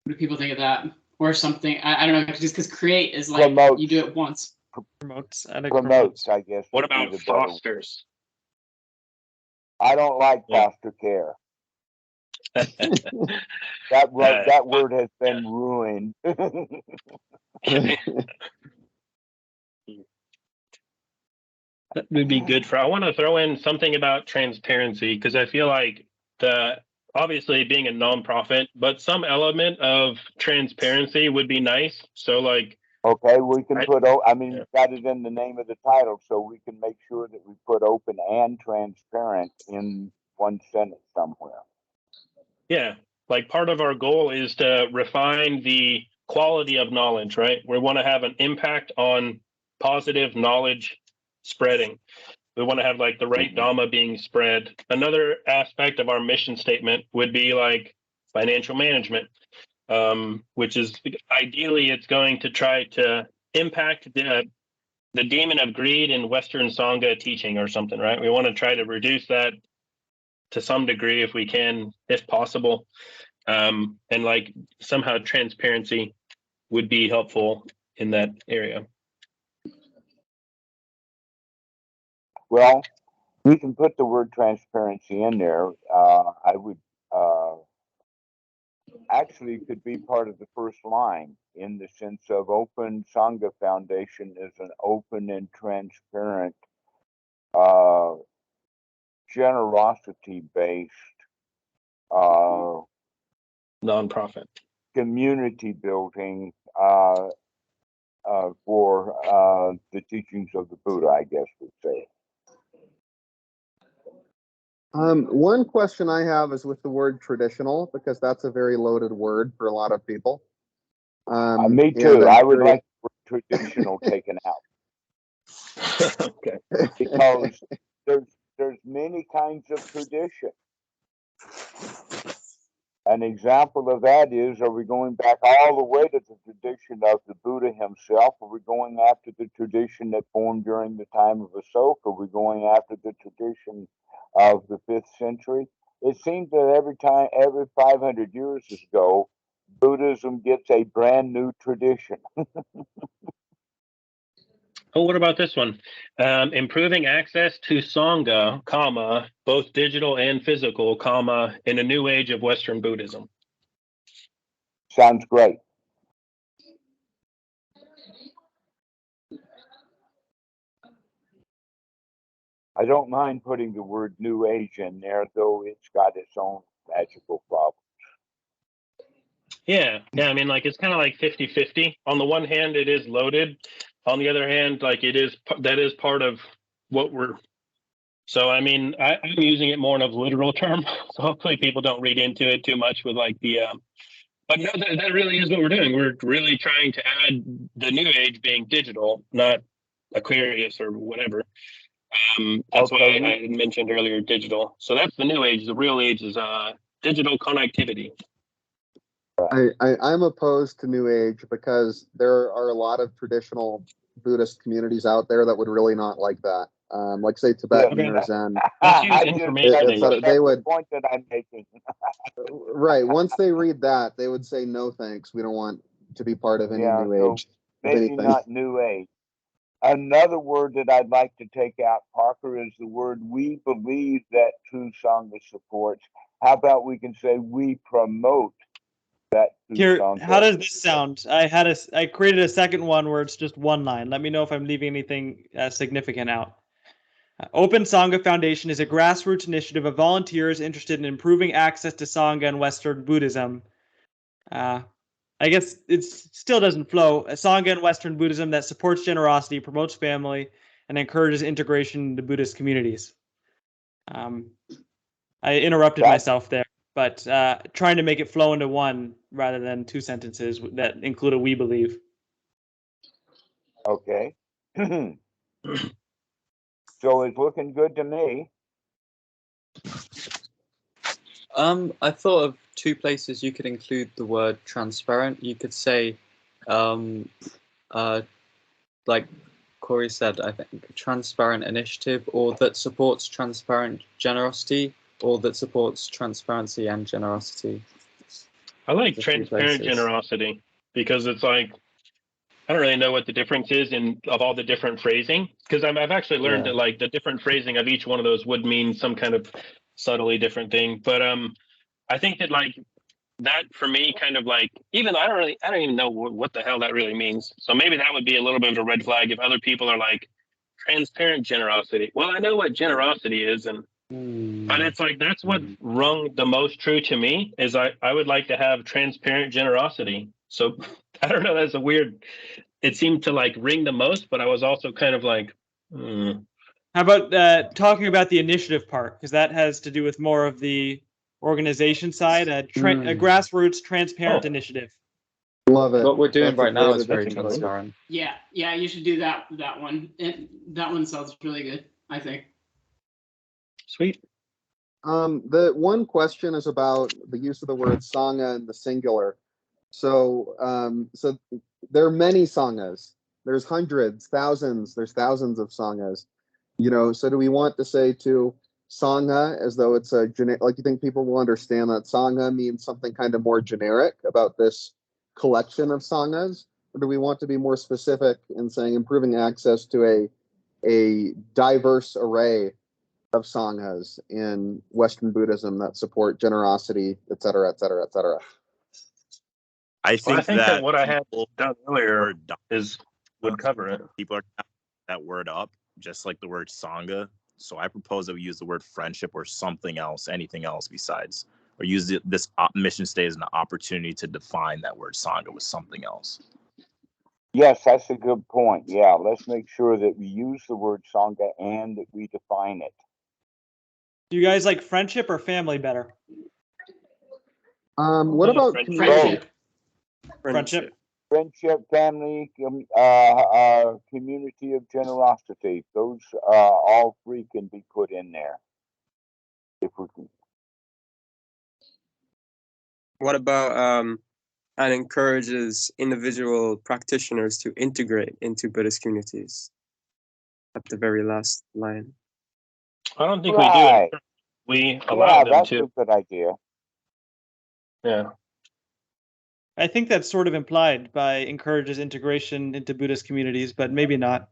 What do people think of that? Or something? I don't know, just because create is like Promotes. you do it once. Promotes. I think Promotes, I guess. What would be about the better word. fosters? I don't like Yeah. foster care. That word has been ruined. That would be good for. I want to throw in something about transparency because I feel like obviously being a nonprofit, but some element of transparency would be nice. So like, Okay, we can put. yeah. We've got it in the name of the title, so we can make sure that we put open and transparent in one sentence somewhere. Yeah, like part of our goal is to refine the quality of knowledge, right? We want to have an impact on positive knowledge spreading. We want to have like the right Dhamma being spread. Another aspect of our mission statement would be like financial management, which is ideally it's going to try to impact the demon of greed in Western Sangha teaching or something, right? We want to try to reduce that to some degree if we can, if possible. And like somehow transparency would be helpful in that area. Well, we can put the word transparency in there. I would actually could be part of the first line in the sense of Open Sangha Foundation is an open and transparent, generosity-based Nonprofit. community building for the teachings of the Buddha, I guess we'd say. One question I have is with the word traditional, because that's a very loaded word for a lot of people. Me too. I would like the word traditional taken out. Okay. Because there's many kinds of tradition. An example of that is, are we going back all the way to the tradition of the Buddha himself? Are we going after the tradition that formed during the time of Ashoka? Are we going after the tradition of the 5th century? It seems that every 500 years ago, Buddhism gets a brand new tradition. Oh, what about this one? Improving access to Sangha, comma, both digital and physical, comma, in a new age of Western Buddhism. Sounds great. I don't mind putting the word new age in there, though it's got its own magical problems. Yeah. I mean, like, it's kind of like 50-50. On the one hand, it is loaded. On the other hand, like, that is part of what we're. So, I mean, I'm using it more in a literal term. So hopefully people don't read into it too much with like but no, that really is what we're doing. We're really trying to add the new age being digital, not Aquarius or whatever. That's why I mentioned earlier digital. So that's the new age. The real age is digital connectivity. I'm opposed to New Age because there are a lot of traditional Buddhist communities out there that would really not like that. Like say Tibetan or Zen. Let's use information. They would the point that I'm making. Right. Once they read that, they would say no thanks. We don't want to be part of any New Age. Maybe not New Age. Another word that I'd like to take out, Parker, is the word we believe that True Sangha supports. How about we can say we promote That Here, sounds how like does this sound? I created a second one where it's just one line. Let me know if I'm leaving anything significant out. Open Sangha Foundation is a grassroots initiative of volunteers interested in improving access to Sangha and Western Buddhism. I guess it still doesn't flow. A Sangha and Western Buddhism that supports generosity, promotes family, and encourages integration into Buddhist communities. I interrupted myself there, but trying to make it flow into one rather than two sentences that include a "we believe." okay. So it's looking good to me. I thought of two places you could include the word transparent. You could say, like Corey said, I think transparent initiative, or that supports transparent generosity, or that supports transparency and generosity. I like The two transparent places. generosity because it's like I don't really know what the difference is of all the different phrasing, because I've actually learned Yeah. that like the different phrasing of each one of those would mean some kind of subtly different thing. But I think that like that for me kind of like even I don't even know what the hell that really means. So maybe that would be a little bit of a red flag if other people are like transparent generosity. Well, I know what generosity is, but it's like that's what rung the most true to me is I would like to have transparent generosity. So I don't know, that's a weird, it seemed to like ring the most, but I was also kind of like, How about talking about the initiative part? Because that has to do with more of the organization side, a grassroots transparent initiative. Love it. What we're doing That's a right now great is very addition. transparent. Yeah, you should do that one. That one sounds really good, I think. sweet. The one question is about the use of the word Sangha in the singular. So, so there are many Sanghas. There's hundreds, thousands. There's thousands of Sanghas. So do we want to say to Sangha as though it's a like you think people will understand that Sangha means something kind of more generic about this collection of Sanghas? Or do we want to be more specific in saying improving access to a diverse array of Sanghas in Western Buddhism that support generosity, et cetera, et cetera, et cetera? I think that what I had people done earlier are would cover it. people are that word up, just like the word Sangha. So I propose that we use the word friendship or something else, anything else besides, or use this mission state as an opportunity to define that word Sangha with something else. Yes, that's a good point. Yeah, let's make sure that we use the word Sangha and that we define it. Do you guys like friendship or family better? What about Friendship? Friendship. Friendship, family, community of generosity. Those all three can be put in there. If we can. What about and encourages individual practitioners to integrate into Buddhist communities? At the very last line. I don't think Right. we do. We allow them that's to. a good idea. Yeah. I think that's sort of implied by encourages integration into Buddhist communities, but maybe not.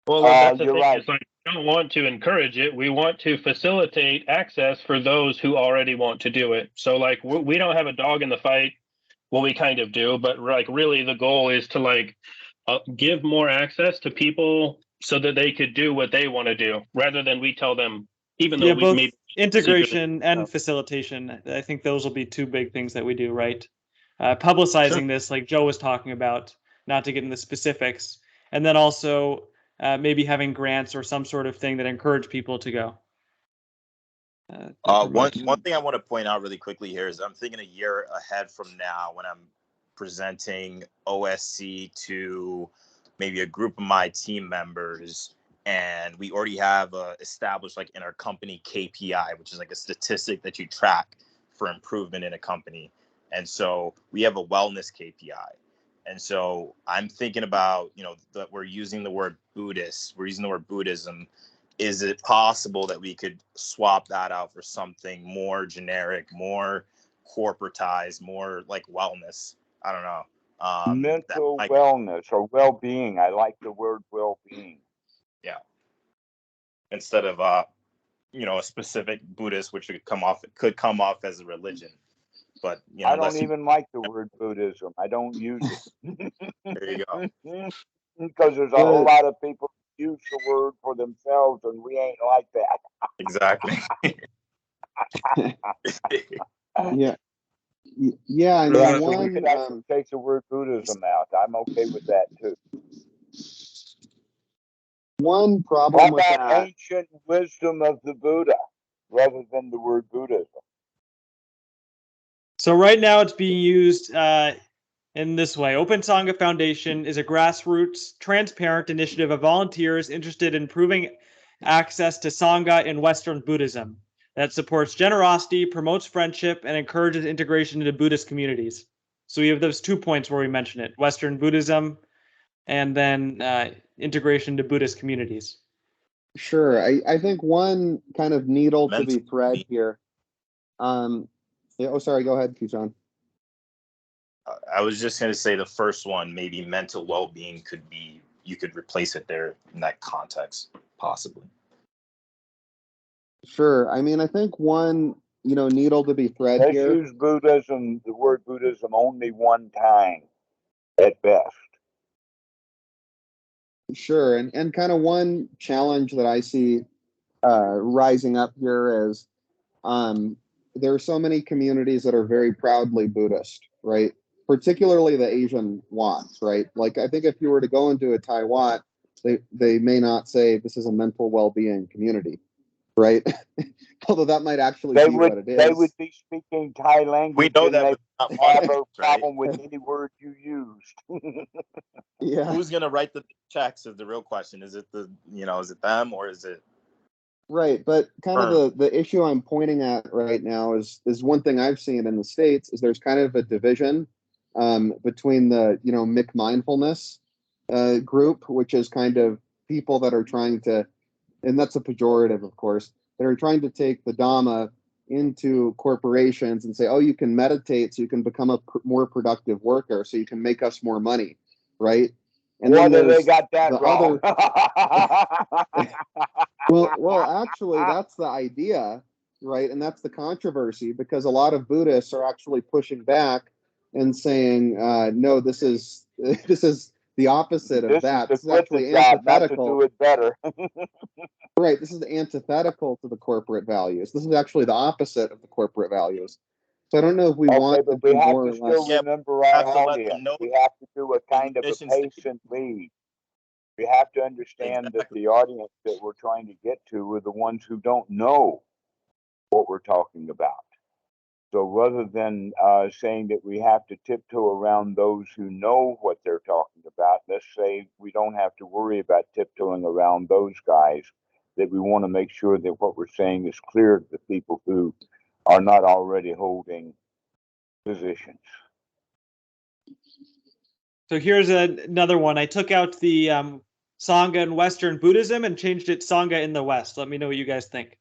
Well, that's the you're thing. right. It's like we don't want to encourage it. We want to facilitate access for those who already want to do it. So, like, we don't have a dog in the fight. Well, we kind of do, but like, really, the goal is to like give more access to people so that they could do what they want to do, rather than we tell them. Even though we both maybe integration and facilitation. I think those will be two big things that we do, right? Publicizing this, like Joe was talking about, not to get into specifics, and then also maybe having grants or some sort of thing that encourage people to go. One thing I want to point out really quickly here is I'm thinking a year ahead from now when I'm presenting OSC to maybe a group of my team members, and we already have established like in our company KPI, which is like a statistic that you track for improvement in a company. And so we have a wellness KPI. And so I'm thinking about, that we're using the word Buddhist, we're using the word Buddhism. Is it possible that we could swap that out for something more generic, more corporatized, more like wellness? I don't know. Mental wellness or well-being. I like the word well-being. Yeah. Instead of a specific Buddhist, which could come off as a religion. But I unless don't you, even like the word Buddhism. I don't use it. there you go. Because there's a whole lot of people who use the word for themselves, and we ain't like that. Exactly. Yeah. Yeah, I Yeah, mean, so we one, could actually take the word Buddhism out. I'm okay with that too. one How problem with about that, ancient wisdom of the Buddha rather than the word Buddhism? So right now it's being used in this way. Open Sangha Foundation is a grassroots, transparent initiative of volunteers interested in improving access to Sangha in Western Buddhism that supports generosity, promotes friendship, and encourages integration into Buddhist communities. So we have those 2 points where we mention it: Western Buddhism, and then integration to Buddhist communities. sure. I think one kind of needle to be Mental thread here. Yeah, oh, sorry. Go ahead, Keyshawn. I was just going to say the first one, maybe mental well-being could be, you could replace it there in that context, possibly. Sure. I mean, I think one, needle to be thread Let's here. use Buddhism, the word Buddhism, only one time at best. Sure. And kind of one challenge that I see rising up here is there are so many communities that are very proudly Buddhist, right? Particularly the Asian Wats, right? Like, I think if you were to go into a Thai Wat, they may not say this is a mental well-being community, right? Although that might actually be what it is. They would be speaking Thai language. We know and that, they but not have one, a right? problem with any word you used. Yeah. Who's going to write the checks is the real question. Is it is it them, or is it? Right, but kind of the issue I'm pointing at right now is one thing I've seen in the States is there's kind of a division between the Mick mindfulness group, which is kind of people that are trying to, and that's a pejorative, of course, that are trying to take the Dhamma into corporations and say, oh, you can meditate so you can become a more productive worker, so you can make us more money, right? And then Whether they there's got that the wrong. well, actually, that's the idea, right? And that's the controversy because a lot of Buddhists are actually pushing back and saying, no, this is this is the opposite of This that. is This the is actually job, not to antithetical. do it better. Right. This is antithetical to the corporate values. This is actually the opposite of the corporate values. So I don't know if we want to but we be have more to or still less. Yeah, remember our have to let audience. them know We have to do a in kind the of a mission statement. patient lead. We have to understand that Exactly. the audience that we're trying to get to are the ones who don't know what we're talking about. So rather than saying that we have to tiptoe around those who know what they're talking about, let's say we don't have to worry about tiptoeing around those guys, that we want to make sure that what we're saying is clear to the people who are not already holding positions. So here's another one. I took out the Sangha in Western Buddhism and changed it Sangha in the West. Let me know what you guys think.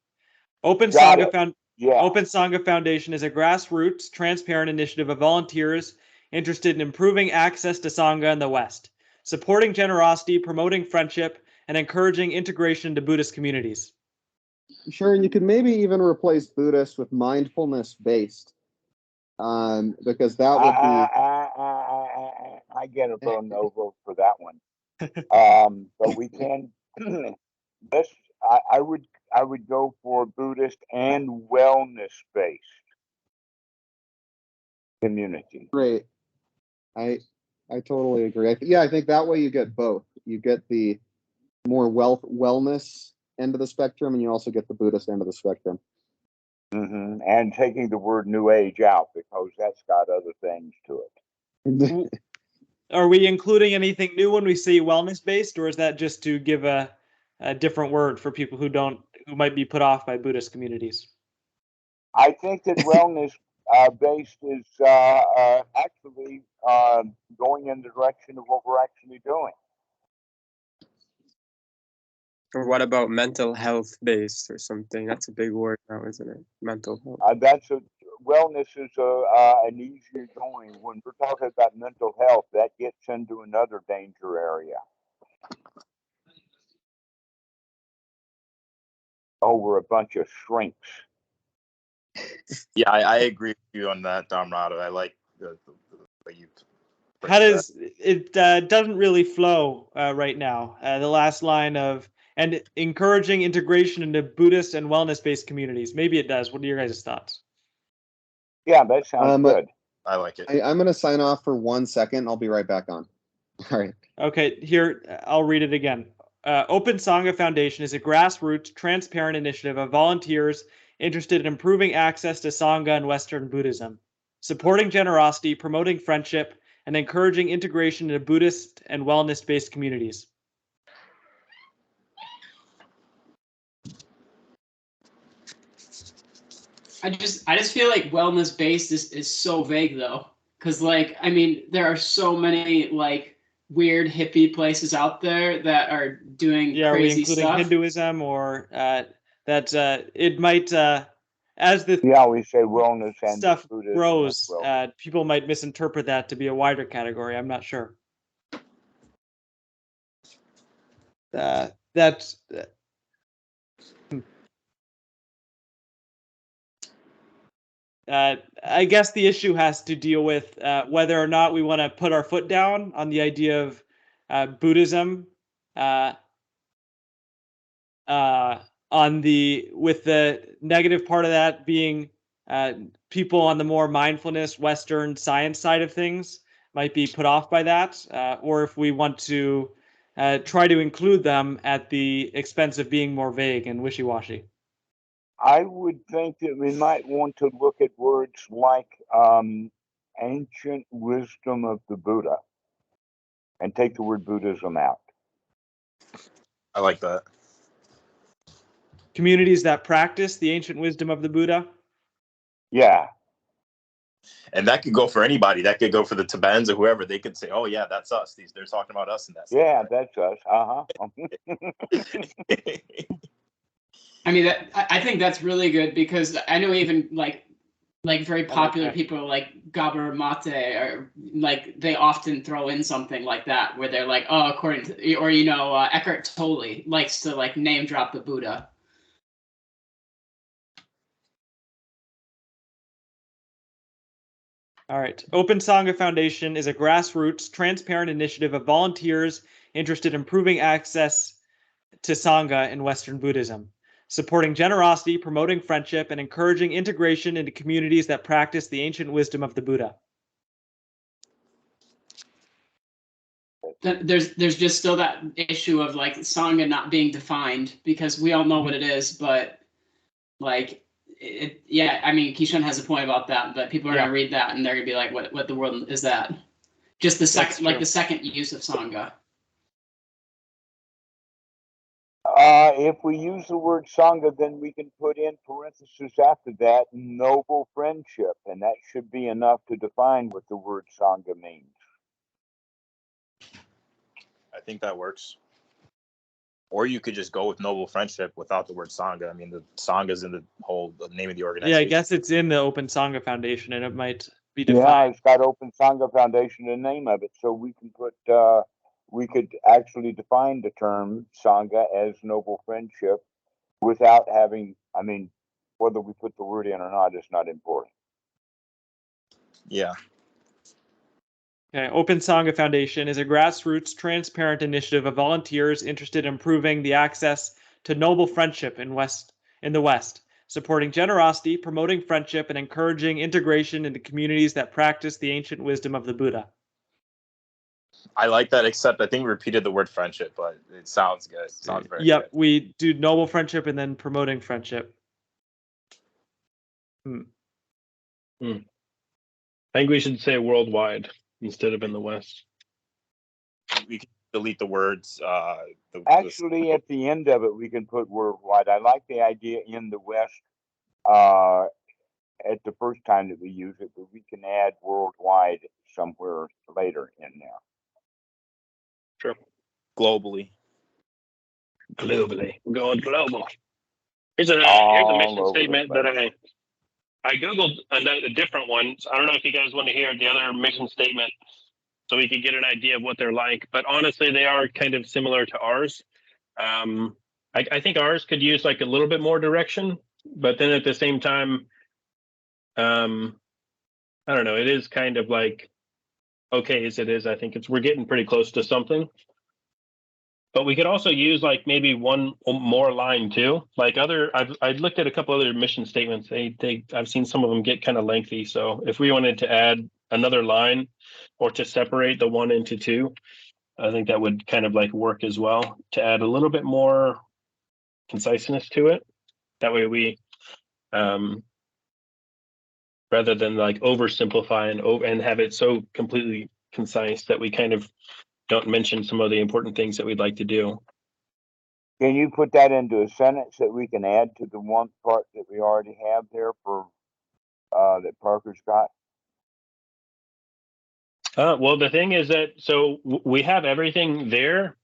Open Got Sangha it. Yeah. Open Sangha Foundation is a grassroots, transparent initiative of volunteers interested in improving access to Sangha in the West, supporting generosity, promoting friendship, and encouraging integration into Buddhist communities. Sure, and you could maybe even replace Buddhist with mindfulness based, because that would be. I get a little no vote for that one. But we can. This I would go for Buddhist and wellness based community. Great. I totally agree. I think that way you get both. You get the more wellness end of the spectrum, and you also get the Buddhist end of the spectrum. Mm-hmm. And taking the word New Age out because that's got other things to it. Are we including anything new when we say wellness based, or is that just to give a different word for people who might be put off by Buddhist communities? I think that wellness based is actually going in the direction of what we're actually doing. Or what about mental health based or something? That's a big word now, isn't it? Mental health. Wellness is an easier going. When we're talking about mental health, that gets into another danger area. Oh, we're a bunch of shrinks. Yeah, I agree with you on that, Domrado. I like the way you. How does it doesn't really flow right now? The last line of and encouraging integration into Buddhist and wellness-based communities. Maybe it does. What are your guys' thoughts? Yeah, that sounds good. I like it. I'm going to sign off for 1 second. I'll be right back on. All right. Okay, here, I'll read it again. Open Sangha Foundation is a grassroots, transparent initiative of volunteers interested in improving access to Sangha and Western Buddhism, supporting generosity, promoting friendship, and encouraging integration into Buddhist and wellness-based communities. I just feel like wellness based is so vague though, because like I mean there are so many like weird hippie places out there that are doing Yeah, are we crazy including stuff. Hinduism or that it might as the Yeah, we say wellness and stuff Buddhism grows, as well. people might misinterpret that to be a wider category. I'm not sure. That's I guess the issue has to deal with whether or not we want to put our foot down on the idea of Buddhism on the with the negative part of that being people on the more mindfulness Western science side of things might be put off by that, or if we want to try to include them at the expense of being more vague and wishy-washy. I would think that we might want to look at words like ancient wisdom of the Buddha and take the word Buddhism out. I like that. Communities that practice the ancient wisdom of the Buddha. Yeah. And that could go for anybody. That could go for the Tibetans or whoever. They could say, "Oh yeah, that's us." They're talking about us in that. Yeah, that's us. I mean that I think that's really good because I know even like very popular people like Gabor Mate or like they often throw in something like that where they're like, oh, according to, or Eckhart Tolle likes to like name drop the Buddha. All right. Open Sangha Foundation is a grassroots, transparent initiative of volunteers interested in improving access to Sangha in Western Buddhism, supporting generosity, promoting friendship, and encouraging integration into communities that practice the ancient wisdom of the Buddha. There's just still that issue of like Sangha not being defined because we all know what it is, but like yeah, I mean Kishan has a point about that, but people are gonna read that and they're gonna be like, what the world is that? Just the second the second use of Sangha. If we use the word Sangha, then we can put in parentheses after that, noble friendship, and that should be enough to define what the word Sangha means. I think that works. Or you could just go with noble friendship without the word Sangha. I mean, the Sangha's in the name of the organization. Yeah, I guess it's in the Open Sangha Foundation, and it might be defined. Yeah, it's got Open Sangha Foundation in the name of it, so we can put. We could actually define the term Sangha as noble friendship without having. I mean, whether we put the word in or not is not important. Yeah. Okay. Open Sangha Foundation is a grassroots, transparent initiative of volunteers interested in improving the access to noble friendship in the West, supporting generosity, promoting friendship, and encouraging integration into communities that practice the ancient wisdom of the Buddha. I like that, except I think we repeated the word friendship, but it sounds good. It sounds very good. We do noble friendship and then promoting friendship. I think we should say worldwide instead of in the West. We can delete the words. Actually, at the end of it, we can put worldwide. I like the idea in the West at the first time that we use it, but we can add worldwide somewhere later in there. Sure. Globally. We're going global. Here's a mission statement that I Googled a different one. So I don't know if you guys want to hear the other mission statement so we could get an idea of what they're like. But honestly, they are kind of similar to ours. I think ours could use like a little bit more direction, but then at the same time, I don't know. It is kind of like okay as it is. I think we're getting pretty close to something. But we could also use like maybe one more line too. Like I've looked at a couple other mission statements. I've seen some of them get kind of lengthy. So if we wanted to add another line or to separate the one into two, I think that would kind of like work as well to add a little bit more conciseness to it. That way we, rather than like oversimplify and have it so completely concise that we kind of don't mention some of the important things that we'd like to do. Can you put that into a sentence that we can add to the one part that we already have there for that Parker's got? Well, the thing is that we have everything there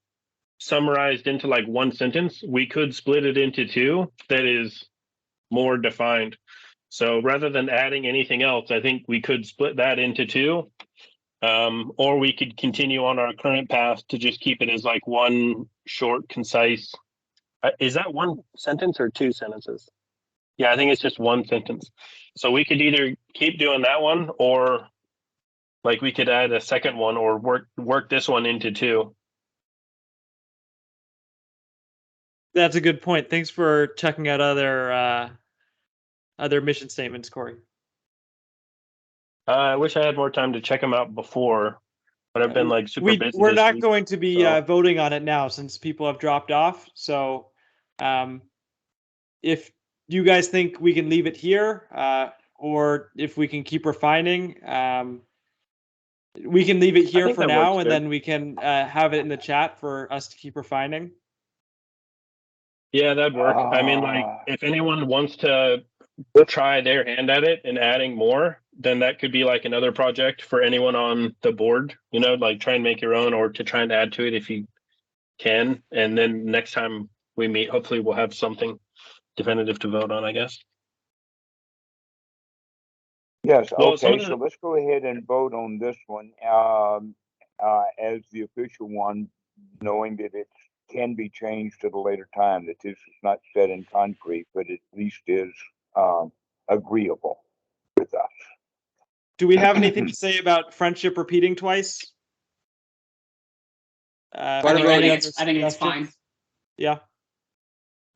summarized into like one sentence. We could split it into two that is more defined. So rather than adding anything else, I think we could split that into two. Or we could continue on our current path to just keep it as like one short, concise. Is that one sentence or two sentences? Yeah, I think it's just one sentence. So we could either keep doing that one, or like we could add a second one, or work this one into two. That's a good point. Thanks for checking out other mission statements, Corey. I wish I had more time to check them out before, but I've been like super busy. We're this not week, going to be so. voting on it now since people have dropped off. So if you guys think we can leave it here, or if we can keep refining, we can leave it here for now, and then we can have it in the chat for us to keep refining. Yeah, that'd work. I mean, like, if anyone wants to try their hand at it and adding more, then that could be like another project for anyone on the board, you know, like try and make your own or to try and add to it if you can. And then next time we meet, hopefully we'll have something definitive to vote on, I guess. Yes, Well, okay, so let's go ahead and vote on this one as the official one, knowing that it can be changed at a later time, that this is not set in concrete, but at least is agreeable with us. Do we have anything to say about friendship repeating twice? I think it's fine. Yeah.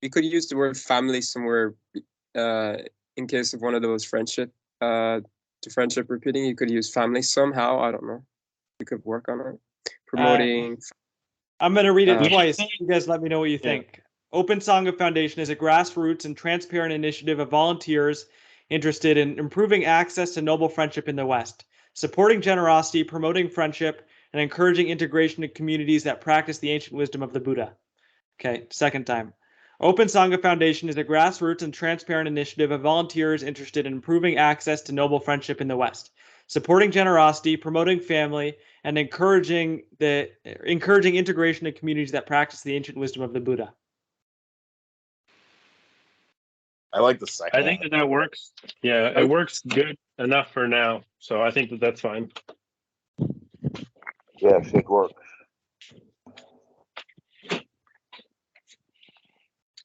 You could use the word family somewhere in case of one of those friendship repeating. You could use family somehow. I don't know. You could work on it. Promoting. I'm going to read it twice. You guys let me know what you think. Open Sangha Foundation is a grassroots and transparent initiative of volunteers interested in improving access to noble friendship in the West, supporting generosity, promoting friendship, and encouraging integration to communities that practice the ancient wisdom of the Buddha. Okay, second time. Open Sangha Foundation is a grassroots and transparent initiative of volunteers interested in improving access to noble friendship in the West, supporting generosity, promoting family, and encouraging integration to communities that practice the ancient wisdom of the Buddha. I like the second. I think that works. Yeah, it works good enough for now. So I think that's fine. Yes, it works.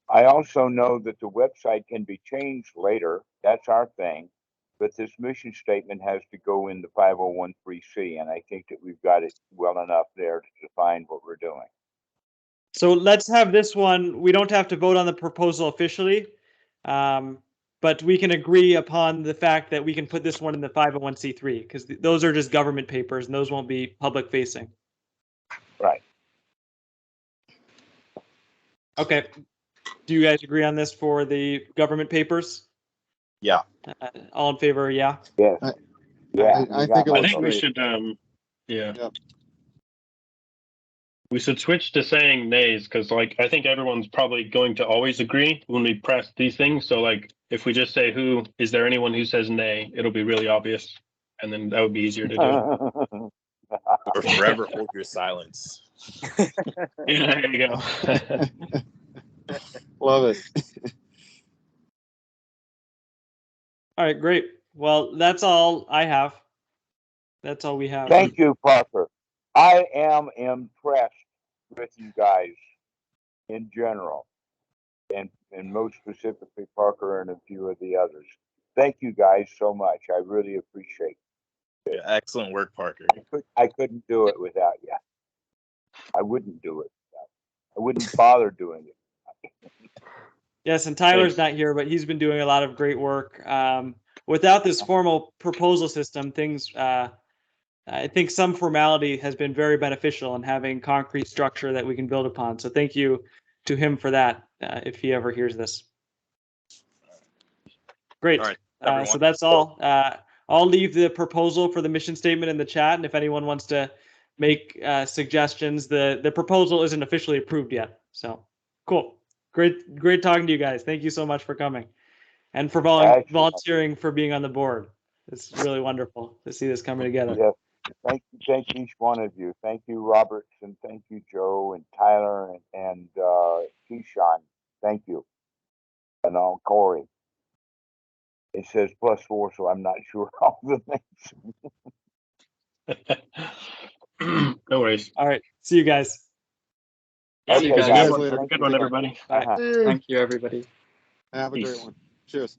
I also know that the website can be changed later. That's our thing. But this mission statement has to go in the 5013C, and I think that we've got it well enough there to define what we're doing. So let's have this one. We don't have to vote on the proposal officially, but we can agree upon the fact that we can put this one in the 501c3 because those are just government papers and those won't be public facing. Right. Okay. Do you guys agree on this for the government papers? Yeah. All in favor? Yeah. Yes. Yeah. I think we should. Yeah. Yep. We should switch to saying nays because, like, I think everyone's probably going to always agree when we press these things. So, like, if we just say is there anyone who says nay, it'll be really obvious, and then that would be easier to do. Or forever hold your silence. Yeah, there you go. Love it. All right, great. Well, that's all I have. That's all we have. Thank you, Parker. I am impressed with you guys in general, and most specifically Parker and a few of the others. thank you guys so much. I really appreciate it. Yeah, excellent work, Parker. I couldn't do it without you. I wouldn't do it. I wouldn't bother doing it. Yes, and Tyler's Thanks. not here, but he's been doing a lot of great work. Without this formal proposal system, things I think some formality has been very beneficial in having concrete structure that we can build upon. So thank you to him for that, if he ever hears this. Great. All right, So everyone. that's all. I'll leave the proposal for the mission statement in the chat, and if anyone wants to make suggestions, the proposal isn't officially approved yet. So cool. Great talking to you guys. Thank you so much for coming and for Excellent. volunteering for being on the board. It's really wonderful to see this coming together. Yes. Thank each one of you. Thank you, Roberts, and thank you, Joe, and Tyler, and Keyshawn. Thank you. And Corey. It says +4, so I'm not sure all the things. No worries. All right. See you guys. See you Okay, guys. Good one, later. good one, everybody. Bye. Thank you, everybody. Have a Peace. great one. Cheers.